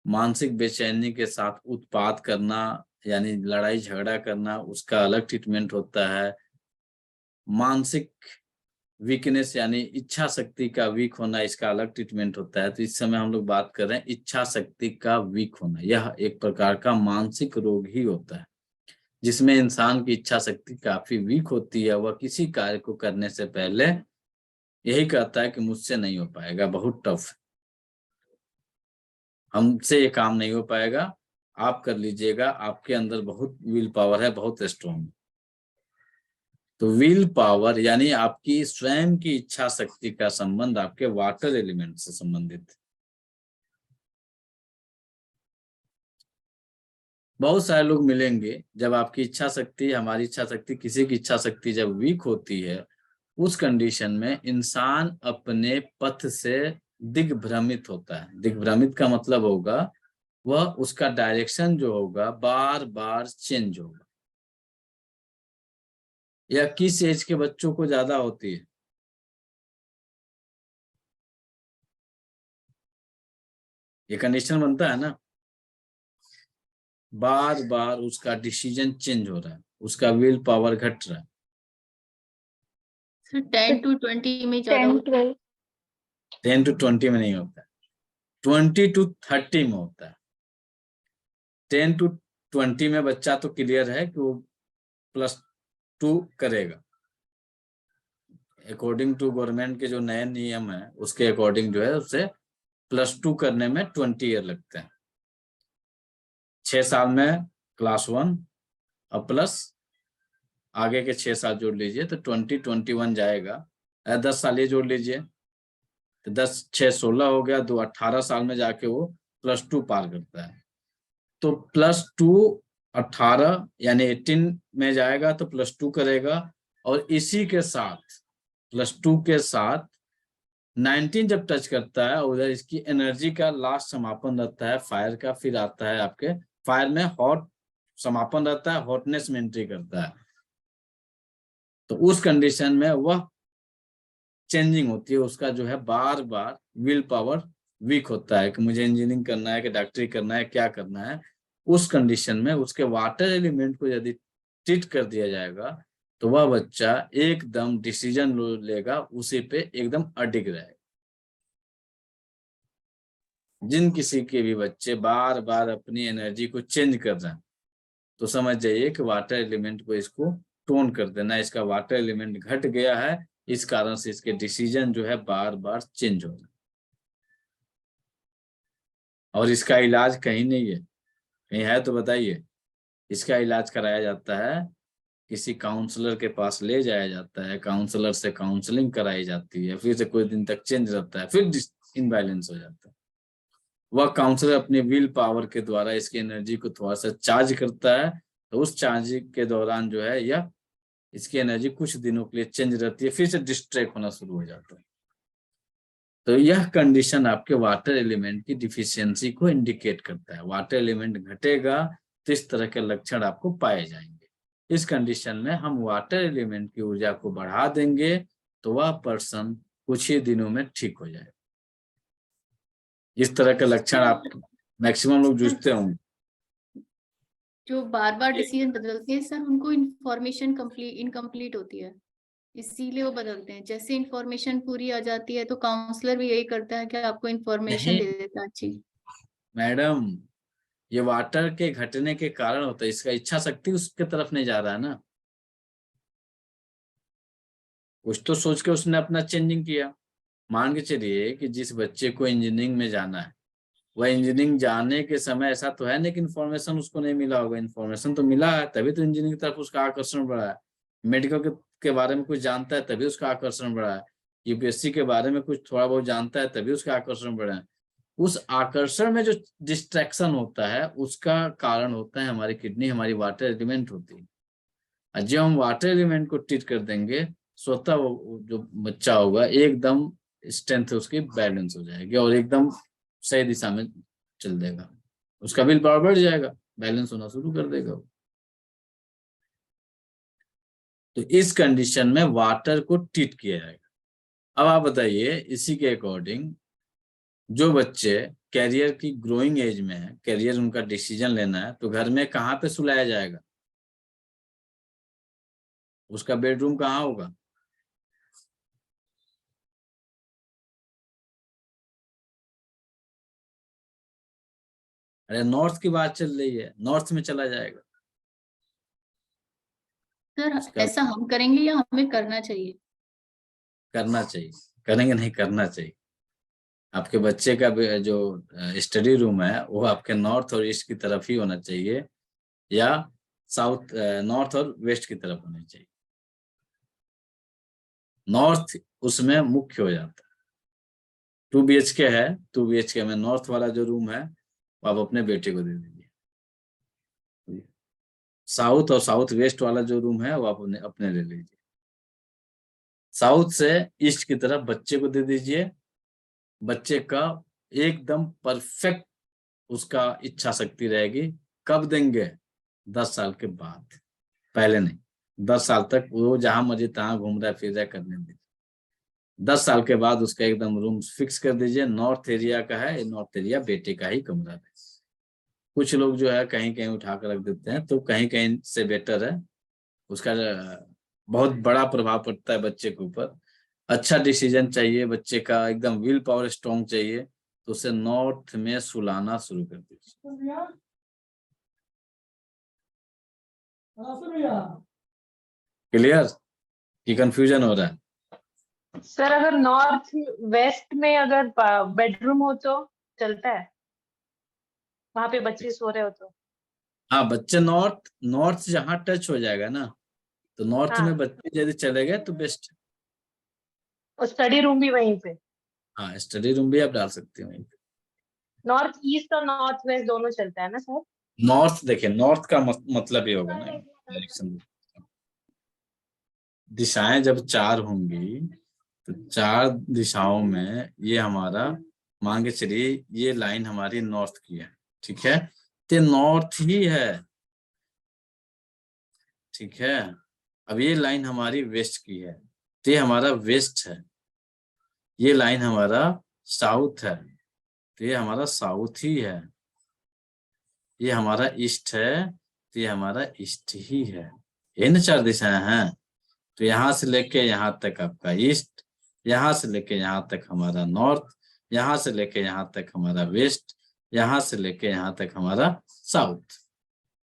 मानसिक बेचैनी के साथ उत्पात करना यानी लड़ाई झगड़ा करना, उसका अलग ट्रीटमेंट होता है। मानसिक वीकनेस यानी इच्छा शक्ति का वीक होना, इसका अलग ट्रीटमेंट होता है। तो इस समय हम लोग बात कर रहे हैं इच्छा शक्ति का वीक होना। यह एक प्रकार का मानसिक रोग ही होता है जिसमें इंसान की इच्छा शक्ति काफी वीक होती है। वह किसी कार्य को करने से पहले यही कहता है कि मुझसे नहीं हो पाएगा, बहुत टफ है, हमसे ये काम नहीं हो पाएगा, आप कर लीजिएगा, आपके अंदर बहुत विल पावर है, बहुत स्ट्रॉन्ग। तो विल पावर यानी आपकी स्वयं की इच्छा शक्ति का संबंध आपके वाटर एलिमेंट से संबंधित है। बहुत सारे लोग मिलेंगे, जब आपकी इच्छा शक्ति, हमारी इच्छा शक्ति, किसी की इच्छा शक्ति जब वीक होती है, उस कंडीशन में इंसान अपने पथ से दिग्भ्रमित होता है। दिग्भ्रमित का मतलब होगा वह, उसका डायरेक्शन जो होगा बार बार चेंज होगा। या किस एज के बच्चों को ज्यादा होती है? ये कंडीशन बनता है ना, बार बार उसका डिसीजन चेंज हो रहा है, उसका विल पावर घट रहा है। 10 to 20 में ज्यादा 10 होता है। 10 to 20 में नहीं होता है, 20 to 30 में होता है। 10 to 20 में बच्चा तो क्लियर है कि वो +2 करेगा। अकॉर्डिंग टू गवर्नमेंट के जो नए नियम है उसके अकॉर्डिंग जो है उसे +2 करने में 20 ईयर लगते हैं। 6 साल में क्लास 1 और प्लस आगे के 6 साल जोड़ लीजिए तो 2021 जाएगा। 10 साल ये जोड़ लीजिए तो 10 6 16 हो गया, 2 18 साल में जाके वो +2 पार करता है। तो +2 18 यानी 18 में जाएगा तो +2 करेगा, और इसी के साथ +2 के साथ 19 जब टच करता है, उधर इसकी एनर्जी का लास्ट समापन रहता है फायर का। फिर आता है आपके फायर में हॉट समापन रहता है, हॉटनेस में एंट्री करता है। तो उस कंडीशन में वह चेंजिंग होती है, उसका जो है बार बार विल पावर वीक होता है कि मुझे इंजीनियरिंग करना है कि डॉक्टरी करना है, क्या करना है। उस कंडीशन में उसके वाटर एलिमेंट को यदि ट्रीट कर दिया जाएगा तो वह बच्चा एकदम डिसीजन लेगा, उसी पे एकदम अडिग रहेगा। जिन किसी के भी बच्चे बार बार अपनी एनर्जी को चेंज कर रहे हैं तो समझ जाइए कि वाटर एलिमेंट को इसको टोन कर देना, इसका वाटर एलिमेंट घट गया है, इस कारण से इसके डिसीजन जो है बार बार चेंज हो रहा है। और इसका इलाज कहीं नहीं है, कहीं है तो बताइए। इसका इलाज कराया जाता है, किसी काउंसलर के पास ले जाया जाता है, काउंसलर से काउंसलिंग कराई जाती है, फिर से कुछ दिन तक चेंज रहता है, फिर इनबैलेंस हो जाता है। वह काउंसलर अपने विल पावर के द्वारा इसकी एनर्जी को थोड़ा सा चार्ज करता है, तो उस चार्जिंग के दौरान जो है यह इसकी एनर्जी कुछ दिनों के लिए चेंज रहती है, फिर से डिस्ट्रैक्ट होना शुरू हो जाता है। तो यह कंडीशन आपके वाटर एलिमेंट की डिफिशियंसी को इंडिकेट करता है। वाटर एलिमेंट घटेगा तो इस तरह के लक्षण आपको पाए जाएंगे। इस कंडीशन में हम वाटर एलिमेंट की ऊर्जा को बढ़ा देंगे तो वह पर्सन कुछ ही दिनों में ठीक हो जाएगा। इस तरह के लक्षण आप मैक्सिमम लोग जूझते होंगे। जो बार बार डिसीजन बदलते हैं सर, उनको इंफॉर्मेशन इनकम्प्लीट होती है, इसीलिए वो बदलते हैं। जैसे इंफॉर्मेशन पूरी आ जाती है तो काउंसलर भी यही करता है कि आपको इंफॉर्मेशन नहीं। दे देता है अच्छी। मैडम, ये वाटर के घटने के कारण होता है, इसका इच्छा शक्ति उसके तरफ नहीं जा रहा है ना। कुछ तो सोच के उसने अपना चेंजिंग किया। मान के चलिए कि जिस बच्चे को इंजीनियरिंग में जाना है, वह इंजीनियरिंग जाने के समय ऐसा तो है नहीं कि इन्फॉर्मेशन उसको नहीं मिला होगा, इन्फॉर्मेशन तो मिला है, तभी तो इंजीनियरिंग की तरफ उसका आकर्षण बढ़ा है। मेडिकल के बारे में कुछ जानता है तभी उसका आकर्षण बढ़ा है। यूपीएससी के बारे में कुछ थोड़ा बहुत जानता है तभी उसका आकर्षण बढ़ा है। उस आकर्षण में जो डिस्ट्रैक्शन होता है उसका कारण होता है हमारी किडनी, हमारी वाटर एलिमेंट होती है। और जब हम वाटर एलिमेंट को ट्रीट कर देंगे, स्वतः वो जो बच्चा होगा एकदम स्ट्रेंथ उसकी बैलेंस हो जाएगी और एकदम सही दिशा में चल देगा, उसका विल पावर बढ़ जाएगा, बैलेंस होना शुरू कर देगा। तो इस कंडीशन में वाटर को ट्रीट किया जाएगा। अब आप बताइए इसी के अकॉर्डिंग जो बच्चे कैरियर की ग्रोइंग एज में है, कैरियर उनका डिसीजन लेना है, तो घर में कहाँ पे सुलाया जाएगा? उसका बेडरूम कहाँ होगा? अरे नॉर्थ की बात चल रही है, नॉर्थ में चला जाएगा। सर उसका ऐसा हम करेंगे या हमें करना चाहिए? करना चाहिए, करेंगे नहीं, करना चाहिए। आपके बच्चे का जो स्टडी रूम है वो आपके नॉर्थ और ईस्ट की तरफ ही होना चाहिए, या साउथ, नॉर्थ और वेस्ट की तरफ होना चाहिए। नॉर्थ उसमें मुख्य हो जाता है। 2 BHK है, 2 BHK में नॉर्थ वाला जो रूम है वो आप अपने बेटे को दे दीजिए। साउथ और साउथ वेस्ट वाला जो रूम है वो आप अपने ले लीजिए। साउथ से ईस्ट की तरफ बच्चे को दे दीजिए। बच्चे का एकदम परफेक्ट उसका इच्छा शक्ति रहेगी। कब देंगे? 10 साल के बाद, पहले नहीं। 10 साल तक वो जहां मर्जी तहां घूम रहा फिर रहा करने दीजिए। 10 साल के बाद उसका एकदम रूम फिक्स कर दीजिए। नॉर्थ एरिया का है, नॉर्थ एरिया बेटे का ही कमरा है। कुछ लोग जो है कहीं कहीं उठा कर रख देते हैं, तो कहीं कहीं से बेटर है। उसका बहुत बड़ा प्रभाव पड़ता है बच्चे के ऊपर। अच्छा डिसीजन चाहिए बच्चे का, एकदम विल पावर स्ट्रॉन्ग चाहिए, तो उसे नॉर्थ में सुलाना शुरू कर दीजिए। क्लियर कि कंफ्यूजन हो रहा है? सर अगर नॉर्थ वेस्ट में अगर बेडरूम हो तो चलता है, वहां पे बच्चे सो रहे हो तो? हाँ, बच्चे नॉर्थ नॉर्थ जहाँ टच हो जाएगा ना, तो नॉर्थ में हाँ, बच्चे यदि चले गए तो बेस्ट। और स्टडी रूम भी वहीं पे? हाँ, स्टडी रूम भी आप डाल सकते हो वहीं पे। नॉर्थ ईस्ट और नॉर्थ वेस्ट दोनों चलता है ना सर? नॉर्थ देखिए, नॉर्थ का मतलब ये होगा ना, डायरेक्शन। दिशाएं जब 4 होंगी तो 4 दिशाओं में ये हमारा, मान के चलिए ये लाइन हमारी नॉर्थ की है, ठीक है, तो नॉर्थ ही है, ठीक है। अब ये लाइन हमारी वेस्ट की है, तो ये हमारा वेस्ट है। ये लाइन हमारा साउथ है, तो ये हमारा साउथ ही है। ये हमारा ईस्ट है, तो ये हमारा ईस्ट ही है। ये न 4 दिशाएं हैं। तो यहाँ से लेके यहाँ तक आपका ईस्ट, यहाँ से लेके यहाँ तक हमारा नॉर्थ, यहाँ से लेके यहाँ तक हमारा वेस्ट, यहाँ से लेके यहाँ तक हमारा साउथ।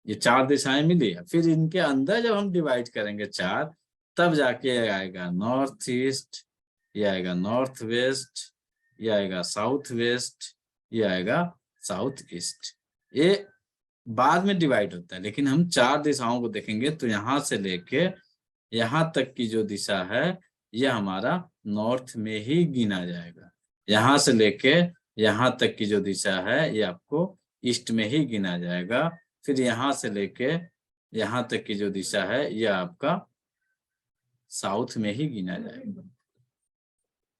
ये 4 दिशाएं मिली। फिर इनके अंदर जब हम डिवाइड करेंगे 4, तब जाके आएगा नॉर्थ ईस्ट, ये आएगा नॉर्थ वेस्ट, ये आएगा साउथ वेस्ट, ये आएगा साउथ ईस्ट। ये बाद में डिवाइड होता है, लेकिन हम 4 दिशाओं को देखेंगे तो यहाँ से लेके यहाँ तक की जो दिशा है यह हमारा नॉर्थ में ही गिना जाएगा। यहाँ से लेके यहाँ तक की जो दिशा है ये आपको ईस्ट में ही गिना जाएगा। फिर यहाँ से लेके यहाँ तक की जो दिशा है यह आपका साउथ में ही गिना जाएगा।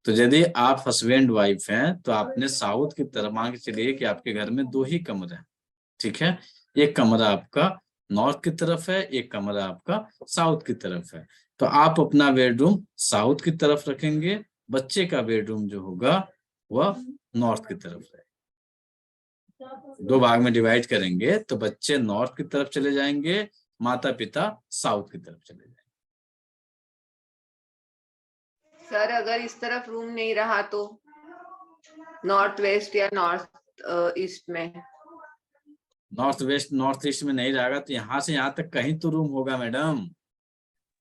तो यदि आप हस्बैंड वाइफ हैं तो आपने साउथ की तरफ, मान के चलिए कि आपके घर में 2 ही कमरे हैं, ठीक है। एक कमरा आपका नॉर्थ की तरफ है, एक कमरा आपका साउथ की तरफ है। तो आप अपना बेडरूम साउथ की तरफ रखेंगे, बच्चे का बेडरूम जो होगा वह नॉर्थ की तरफ है। 2 भाग में डिवाइड करेंगे तो बच्चे नॉर्थ की तरफ चले जाएंगे, माता पिता साउथ की तरफ चले जाएंगे। सर अगर इस तरफ रूम नहीं रहा तो नॉर्थ वेस्ट या नॉर्थ ईस्ट में? नॉर्थ वेस्ट नॉर्थ ईस्ट में नहीं रहेगा तो यहाँ से यहाँ तक कहीं तो रूम होगा मैडम।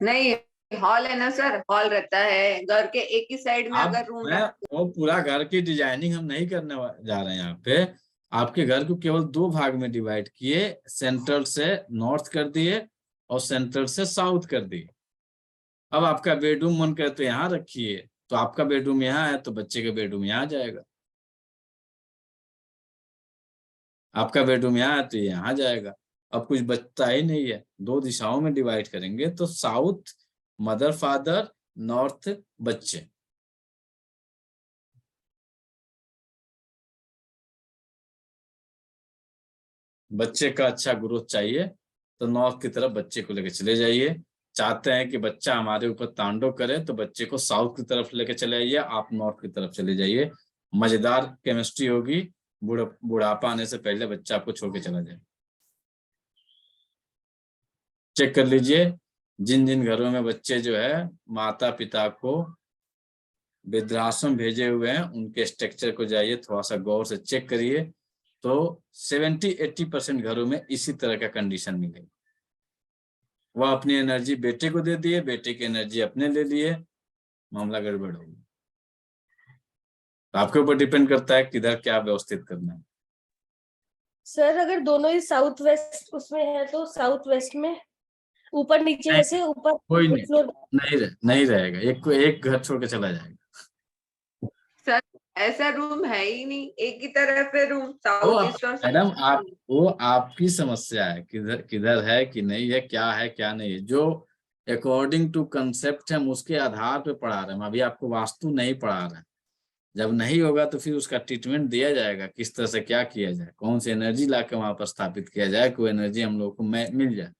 नहीं, हॉल है ना सर, हॉल रहता है घर के एक ही साइड में। अगर रूम वो पूरा घर की डिजाइनिंग हम नहीं करने जा रहे हैं यहाँ पे। आपके घर को केवल 2 भाग में डिवाइड किए, सेंट्रल से नॉर्थ कर दिए और सेंट्रल से साउथ कर दिए। अब आपका बेडरूम मन करे तो यहाँ रखिए, तो आपका बेडरूम यहाँ है तो बच्चे का बेडरूम यहाँ जाएगा। आपका बेडरूम यहाँ है तो यहाँ जाएगा। अब कुछ बचता ही नहीं है। 2 दिशाओं में डिवाइड करेंगे तो साउथ मदर फादर, नॉर्थ बच्चे। बच्चे का अच्छा ग्रोथ चाहिए तो नॉर्थ की तरफ बच्चे को लेकर चले जाइए। चाहते हैं कि बच्चा हमारे ऊपर तांडव करे तो बच्चे को साउथ की तरफ लेके चले आइए, आप नॉर्थ की तरफ चले जाइए, मजेदार केमिस्ट्री होगी, बुढ़ापा आने से पहले बच्चा आपको छोड़ के चला जाए। चेक कर लीजिए, जिन जिन घरों में बच्चे जो है माता पिता को वृद्धाश्रम भेजे हुए हैं उनके स्ट्रक्चर को जाइए, थोड़ा सा गौर से चेक करिए, तो 70-80% घरों में इसी तरह का कंडीशन मिलेगा। वह अपनी एनर्जी बेटे को दे दिए, बेटे की एनर्जी अपने ले लिए, मामला गड़बड़ होगी। तो आपके ऊपर डिपेंड करता है किधर क्या व्यवस्थित करना है। सर अगर दोनों ही साउथ वेस्ट उसमें है तो साउथ वेस्ट में ऊपर नीचे नहीं, जैसे ऊपर कोई एक फ्लोर नहीं रहेगा, एक घर छोड़ के चला जाएगा। सर ऐसा रूम है ही नहीं, एक ही तरफ है रूम, साउथ ईस्ट और मैडम वो आपकी समस्या है, किधर किधर है कि नहीं है, क्या है क्या नहीं है, जो अकॉर्डिंग टू कंसेप्ट हम उसके आधार पे पढ़ा रहे हैं। अभी आपको वास्तु नहीं पढ़ा रहे हैं, जब नहीं होगा तो फिर उसका ट्रीटमेंट दिया जाएगा, किस तरह से क्या किया जाए, कौन सी एनर्जी ला के वहां पर स्थापित किया जाए कि वो एनर्जी हम लोग को मिल जाए।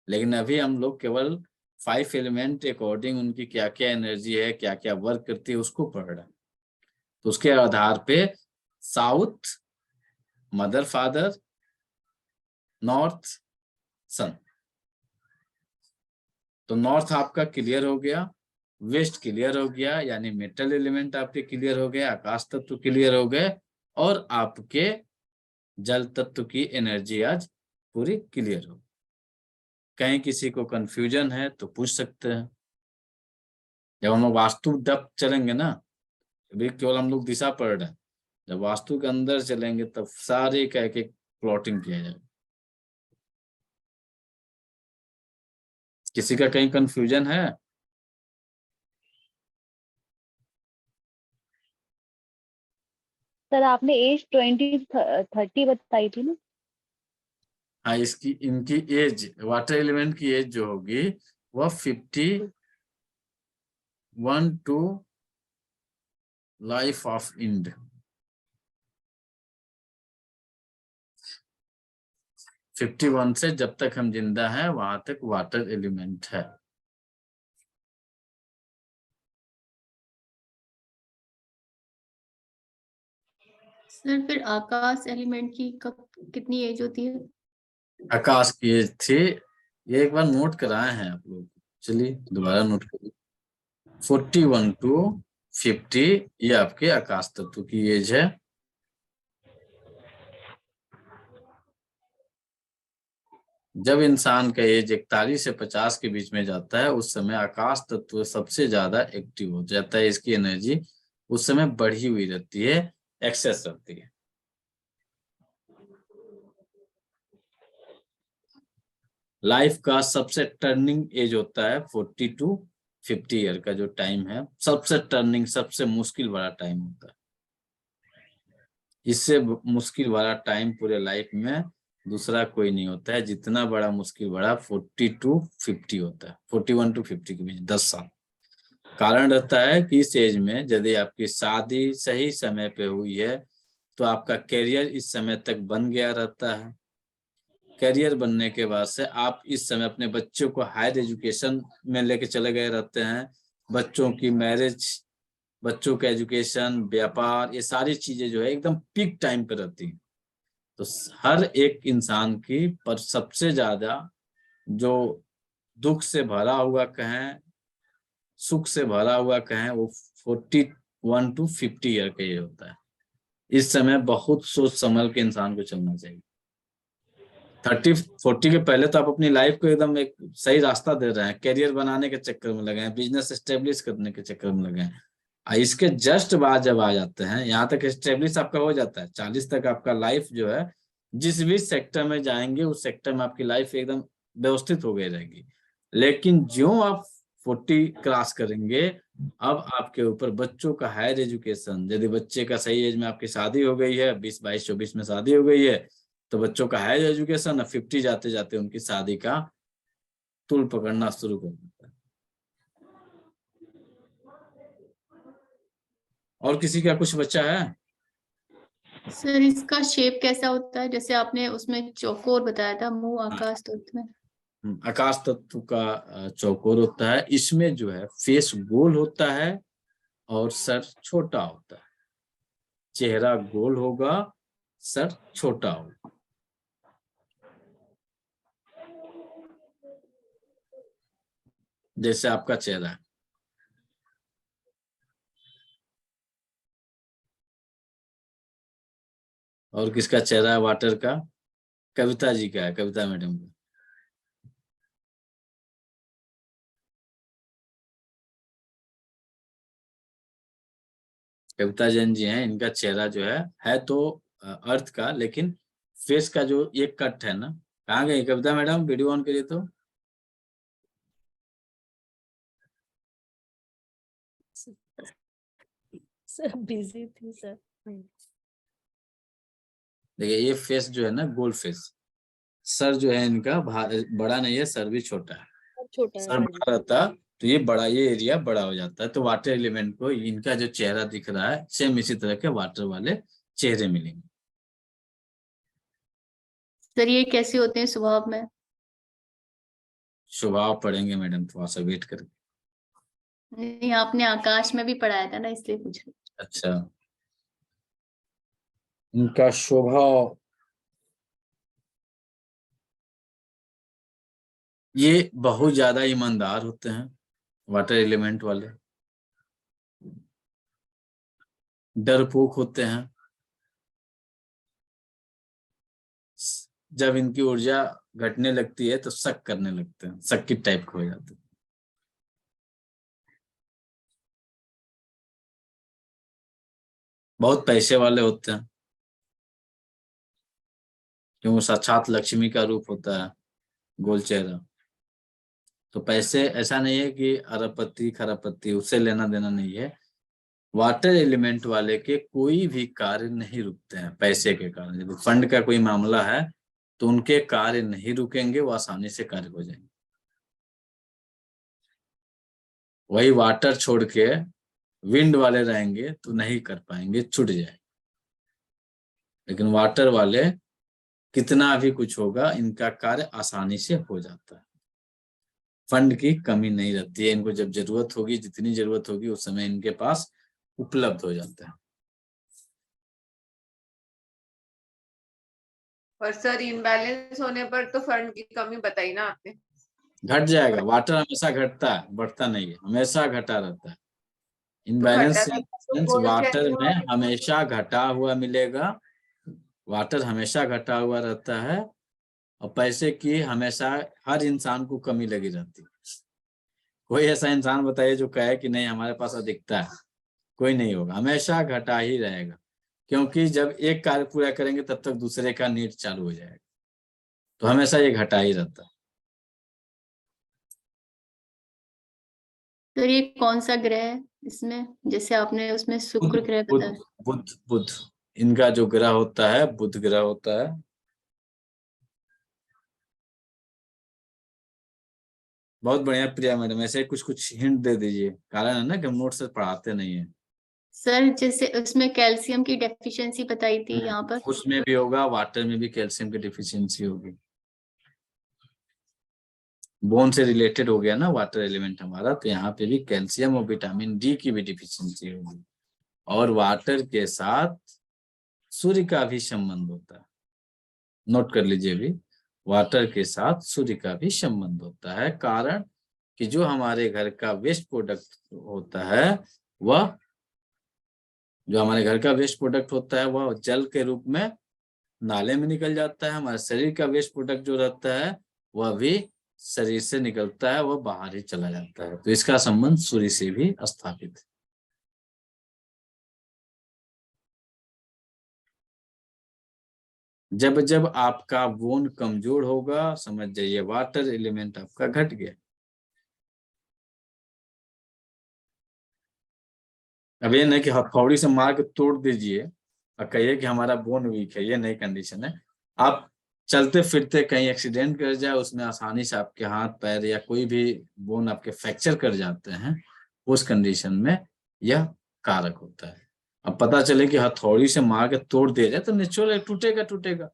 लेकिन अभी हम लोग केवल 5 एलिमेंट अकॉर्डिंग उनकी क्या क्या एनर्जी है, क्या क्या वर्क करती है उसको पढ़ रहे हैं। तो उसके आधार पे साउथ मदर फादर, नॉर्थ सन, तो नॉर्थ आपका क्लियर हो गया, वेस्ट क्लियर हो गया, यानी मेटल एलिमेंट आपके क्लियर हो गए, आकाश तत्व क्लियर हो गए, और आपके जल तत्व की एनर्जी आज पूरी क्लियर हो। कहीं किसी को कंफ्यूजन है तो पूछ सकते हैं। जब हम लोग वास्तु डेप्थ चलेंगे ना, अभी केवल हम लोग दिशा पढ़ रहे हैं, जब वास्तु के अंदर चलेंगे तब सारे कह के प्लॉटिंग किया जाएगा। किसी का कहीं कंफ्यूजन है? सर आपने एज 20-30 बताई थी ना? हाँ, इनकी एज, वाटर एलिमेंट की एज जो होगी वह 51 टू लाइफ ऑफ इंड, 51 से जब तक हम जिंदा हैं वहां तक वाटर एलिमेंट है। सर फिर आकाश एलिमेंट की कब कितनी एज होती है? आकाश की एज थी, ये एक बार नोट कराए हैं आप लोग, चलिए दोबारा नोट करिए, 41 टू 50 ये आपके आकाश तत्व की एज है। जब इंसान का एज 41 से 50 के बीच में जाता है उस समय आकाश तत्व सबसे ज्यादा एक्टिव हो जाता है, इसकी एनर्जी उस समय बढ़ी हुई रहती है, एक्सेस रहती है। लाइफ का सबसे टर्निंग एज होता है 40 टू 50 ईयर का जो टाइम है, सबसे टर्निंग, सबसे मुश्किल वाला टाइम होता है। इससे मुश्किल वाला टाइम पूरे लाइफ में दूसरा कोई नहीं होता है। जितना बड़ा मुश्किल बड़ा 40 टू 50 होता है, 41 टू 50 के बीच 10 साल। कारण रहता है कि इस एज में यदि आपकी शादी सही समय पे हुई है तो आपका करियर इस समय तक बन गया रहता है। करियर बनने के बाद से आप इस समय अपने बच्चों को हायर एजुकेशन में लेके चले गए रहते हैं। बच्चों की मैरिज, बच्चों का एजुकेशन, व्यापार, ये सारी चीजें जो है एकदम पीक टाइम पे रहती हैं। तो हर एक इंसान की पर सबसे ज्यादा जो दुख से भरा हुआ कहें, सुख से भरा हुआ कहें, वो 41 टू 50 ईयर का ये होता है। इस समय बहुत सोच समझ के इंसान को चलना चाहिए। 30-40 के पहले तो आप अपनी लाइफ को एकदम एक सही रास्ता दे रहे हैं, करियर बनाने के चक्कर में लगे हैं, बिजनेस एस्टेब्लिश करने के चक्कर में लगे हैं। इसके जस्ट बाद जब आ जाते हैं, यहाँ तक एस्टेब्लिश आपका हो जाता है, 40 तक आपका लाइफ जो है जिस भी सेक्टर में जाएंगे उस सेक्टर में आपकी लाइफ एकदम व्यवस्थित हो गई रहेगी। लेकिन जो आप 40 क्रॉस करेंगे, अब आपके ऊपर बच्चों का हायर एजुकेशन, यदि बच्चे का सही एज में आपकी शादी हो गई है, 20, 22, 24 में शादी हो गई है, तो बच्चों का हायर एजुकेशन 50 जाते जाते उनकी शादी का तूल पकड़ना शुरू कर देता है। और किसी का कुछ बच्चा है? सर इसका शेप कैसा होता है? जैसे आपने उसमें चौकोर बताया था, मुंह आकाश तत्व में। आकाश तत्व का चौकोर होता है। इसमें जो है फेस गोल होता है और सर छोटा होता है। चेहरा गोल होगा, सर छोटा होगा। जैसे आपका चेहरा है। और किसका चेहरा है वाटर का? कविता जी का है, कविता मैडम का। कविता जैन जी हैं, इनका चेहरा जो है तो अर्थ का, लेकिन फेस का जो एक कट है ना। कहाँ गई कविता मैडम? वीडियो ऑन करिए तो। सर बिजी थी सर। देखिए ये फेस जो है ना गोल फेस। सर जो है इनका बड़ा नहीं है, सर भी छोटा है। छोटा है सर बड़ा रहता तो ये बड़ा, ये एरिया बड़ा हो जाता है। तो वाटर एलिमेंट को इनका जो चेहरा दिख रहा है सेम इसी तरह के वाटर वाले चेहरे मिलेंगे। सर ये कैसे होते हैं स्वभाव में? स्वभाव पढ़ेंगे मैडम, थोड़ा सा वेट करके। नहीं, आपने आकाश में भी पढ़ाया था ना, इसलिए पूछ रही। अच्छा, इनका स्वभाव ये बहुत ज्यादा ईमानदार होते हैं वाटर एलिमेंट वाले। डरपोक होते हैं। जब इनकी ऊर्जा घटने लगती है तो शक करने लगते हैं, शक की टाइप के हो जाते हैं। बहुत पैसे वाले होते हैं, क्योंकि साक्षात लक्ष्मी का रूप होता है गोल चेहरा। तो पैसे ऐसा नहीं है कि अरबपति खरबपति, उससे लेना देना नहीं है। वाटर एलिमेंट वाले के कोई भी कार्य नहीं रुकते हैं पैसे के कारण। यदि फंड का कोई मामला है तो उनके कार्य नहीं रुकेंगे, वो आसानी से कार्य हो जाएंगे। वही वाटर छोड़ के विंड वाले रहेंगे तो नहीं कर पाएंगे, छूट जाए। लेकिन वाटर वाले कितना भी कुछ होगा, इनका कार्य आसानी से हो जाता है। फंड की कमी नहीं रहती है। इनको जब जरूरत होगी, जितनी जरूरत होगी उस समय इनके पास उपलब्ध हो जाता है। पर सर इनबैलेंस होने पर तो फंड की कमी बताई ना आपने। घट जाएगा। वाटर हमेशा घटता है, बढ़ता नहीं है, हमेशा घटा रहता है। इनबैलेंस वाटर में हमेशा घटा हुआ मिलेगा। वाटर हमेशा घटा हुआ रहता है। और पैसे की हमेशा हर इंसान को कमी लगी रहती है। कोई ऐसा इंसान बताइए जो कहे कि नहीं हमारे पास अधिकता है, कोई नहीं होगा। हमेशा घटा ही रहेगा, क्योंकि जब एक कार्य पूरा करेंगे तब तक दूसरे का नीड चालू हो जाएगा। तो हमेशा ये घटा ही रहता है। तो ये कौन सा ग्रह है इसमें? जैसे आपने उसमें शुक्र ग्रह बताया। बुध इनका जो ग्रह होता है, बुध ग्रह होता है। बहुत बढ़िया प्रिया मैडम, ऐसे कुछ कुछ हिंट दे दीजिए। कारण है ना कि हम नोट से पढ़ाते नहीं है। सर जैसे उसमें कैल्शियम की डेफिशिएंसी बताई थी यहाँ पर। उसमें भी होगा, वाटर में भी कैल्शियम की डिफिशियंसी होगी। बोन से रिलेटेड हो गया ना वाटर एलिमेंट हमारा, तो यहाँ पे भी कैल्शियम और विटामिन डी की भी डिफिशियंसी होगी। और वाटर के साथ सूर्य का भी संबंध होता है। नोट कर लीजिए भी, वाटर के साथ सूर्य का भी संबंध होता है। कारण कि जो हमारे घर का वेस्ट प्रोडक्ट होता है, वह जल के रूप में नाले में निकल जाता है। हमारे शरीर का वेस्ट प्रोडक्ट जो रहता है वह भी शरीर से निकलता है, वह बाहर ही चला जाता है। तो इसका संबंध सूर्य से भी स्थापित है। जब जब आपका बोन कमजोर होगा, समझ जाइए वाटर एलिमेंट आपका घट गया। अब ये नहीं कि हथौड़ी से मार के तोड़ दीजिए और कहिए कि हमारा बोन वीक है, ये नहीं कंडीशन है। आप चलते फिरते कहीं एक्सीडेंट कर जाए, उसमें आसानी से आपके हाथ पैर या कोई भी बोन आपके फ्रैक्चर कर जाते हैं, उस कंडीशन में यह कारक होता है। अब पता चले कि हथौड़ी से मार के तोड़ दिया जाए तो नेचुरल टूटेगा।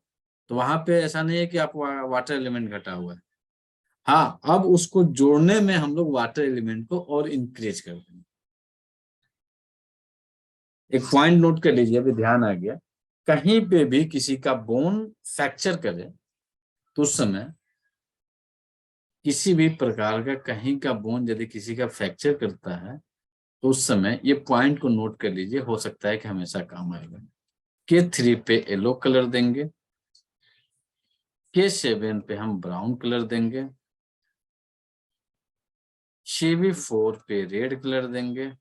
तो वहां पे ऐसा नहीं है कि आप वाटर एलिमेंट घटा हुआ है। हाँ, अब उसको जोड़ने में हम लोग वाटर एलिमेंट को और इंक्रीज कर देंगे। एक पॉइंट नोट कर लीजिए, अभी ध्यान आ गया, कहीं पे भी किसी का बोन फ्रैक्चर करे तो उस समय किसी भी प्रकार का कहीं का बोन यदि किसी का फ्रैक्चर करता है तो उस समय ये पॉइंट को नोट कर लीजिए, हो सकता है कि हमेशा काम आएगा। K3 पे येलो कलर देंगे, K7 पे हम ब्राउन कलर देंगे, CV4 पे रेड कलर देंगे,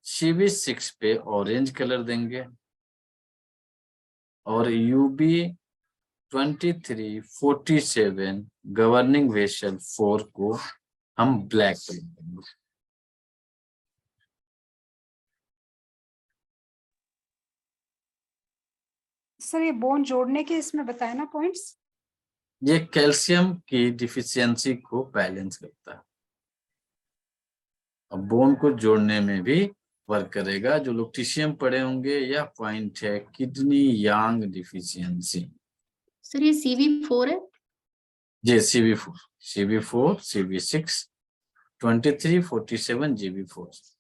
CV6 पे ऑरेंज कलर देंगे और UB2347 गवर्निंग वेसल 4 को हम ब्लैक कलर देंगे। सर ये बोन जोड़ने के इसमें बताए ना पॉइंट्स? ये कैल्शियम की डिफिशियंसी को बैलेंस करता है और बोन को जोड़ने में भी वर्क करेगा। जो लोग टीसीएम पढ़े होंगे यह पॉइंट है किडनी यांग डिफिशियंसी। सर ये CV4 है? जी CV4, CV6, 2347 GB4।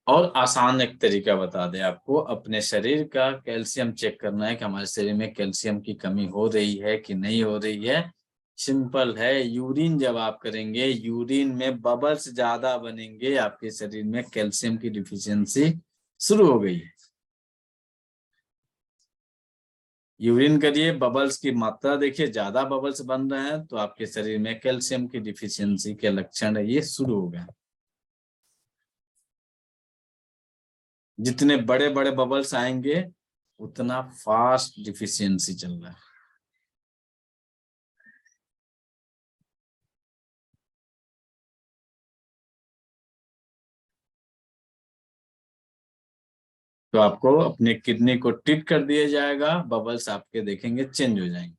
और आसान एक तरीका बता दें आपको, अपने शरीर का कैल्शियम चेक करना है कि हमारे शरीर में कैल्शियम की कमी हो रही है कि नहीं हो रही है। सिंपल है, यूरिन जब आप करेंगे, यूरिन में बबल्स ज्यादा बनेंगे, आपके शरीर में कैल्शियम की डिफिशियंसी शुरू हो गई है। यूरिन करिए, बबल्स की मात्रा देखिए, ज्यादा बबल्स बन रहे हैं तो आपके शरीर में कैल्शियम की डिफिशियंसी के लक्षण ये शुरू हो गए। जितने बड़े बड़े बबल्स आएंगे उतना फास्ट डिफिशियंसी चल रहा है। तो आपको अपने किडनी को ट्रीट कर दिया जाएगा, बबल्स आपके देखेंगे चेंज हो जाएंगे।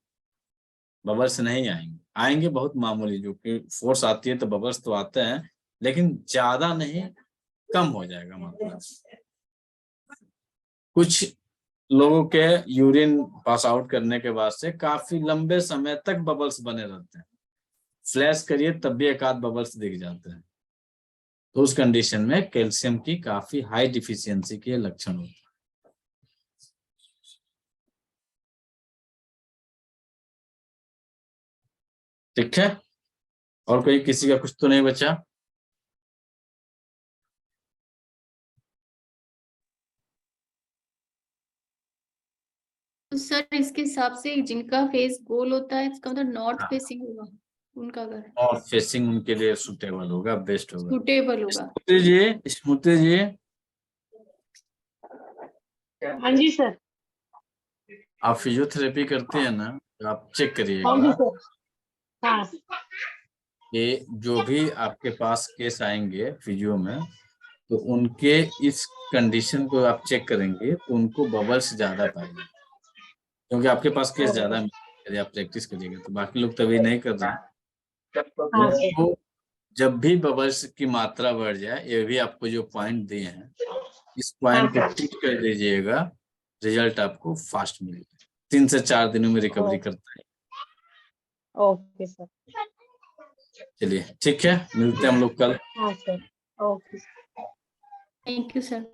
बबल्स नहीं आएंगे, आएंगे बहुत मामूली, जो कि फोर्स आती है तो बबल्स तो आते हैं लेकिन ज्यादा नहीं, कम हो जाएगा मात्रा। कुछ लोगों के यूरिन पास आउट करने के बाद से काफी लंबे समय तक बबल्स बने रहते हैं, फ्लैश करिए तब भी एक आध बबल्स दिख जाते हैं। तो उस कंडीशन में कैल्शियम की काफी हाई डिफिशियंसी के लक्षण होते हैं। ठीक है, और कोई किसी का कुछ तो नहीं बचा? तो सर इसके हिसाब से जिनका फेस गोल होता है इसका मतलब नॉर्थ हाँ। फेसिंग होगा उनका घर, और फेसिंग उनके लिए सुटेबल होगा, बेस्ट होगा। सुटेबल होगा। स्मृति जी हाँ जी सर। आप फिजियोथेरेपी करते हैं ना, तो आप चेक हाँ जी करिएगा सर। हाँ कि जो भी आपके पास केस आएंगे फिजियो में, तो उनके इस कंडीशन को आप चेक करेंगे तो उनको बबल्स ज्यादा पाएंगे, क्योंकि आपके पास केस ज्यादा है। यदि आप प्रैक्टिस करिएगा तो बाकी लोग तभी नहीं कर रहे हैं। हाँ सर। तो जब भी बबल्स की मात्रा बढ़ जाए, ये भी आपको जो पॉइंट दिए हैं, इस पॉइंट को टिक कर दीजिएगा, रिजल्ट आपको फास्ट मिलेगा। 3 से 4 दिनों में रिकवरी करता है। Okay sir. चलिए ठीक है, मिलते हैं हम लोग कल। हाँ sir. Okay. Thank you sir.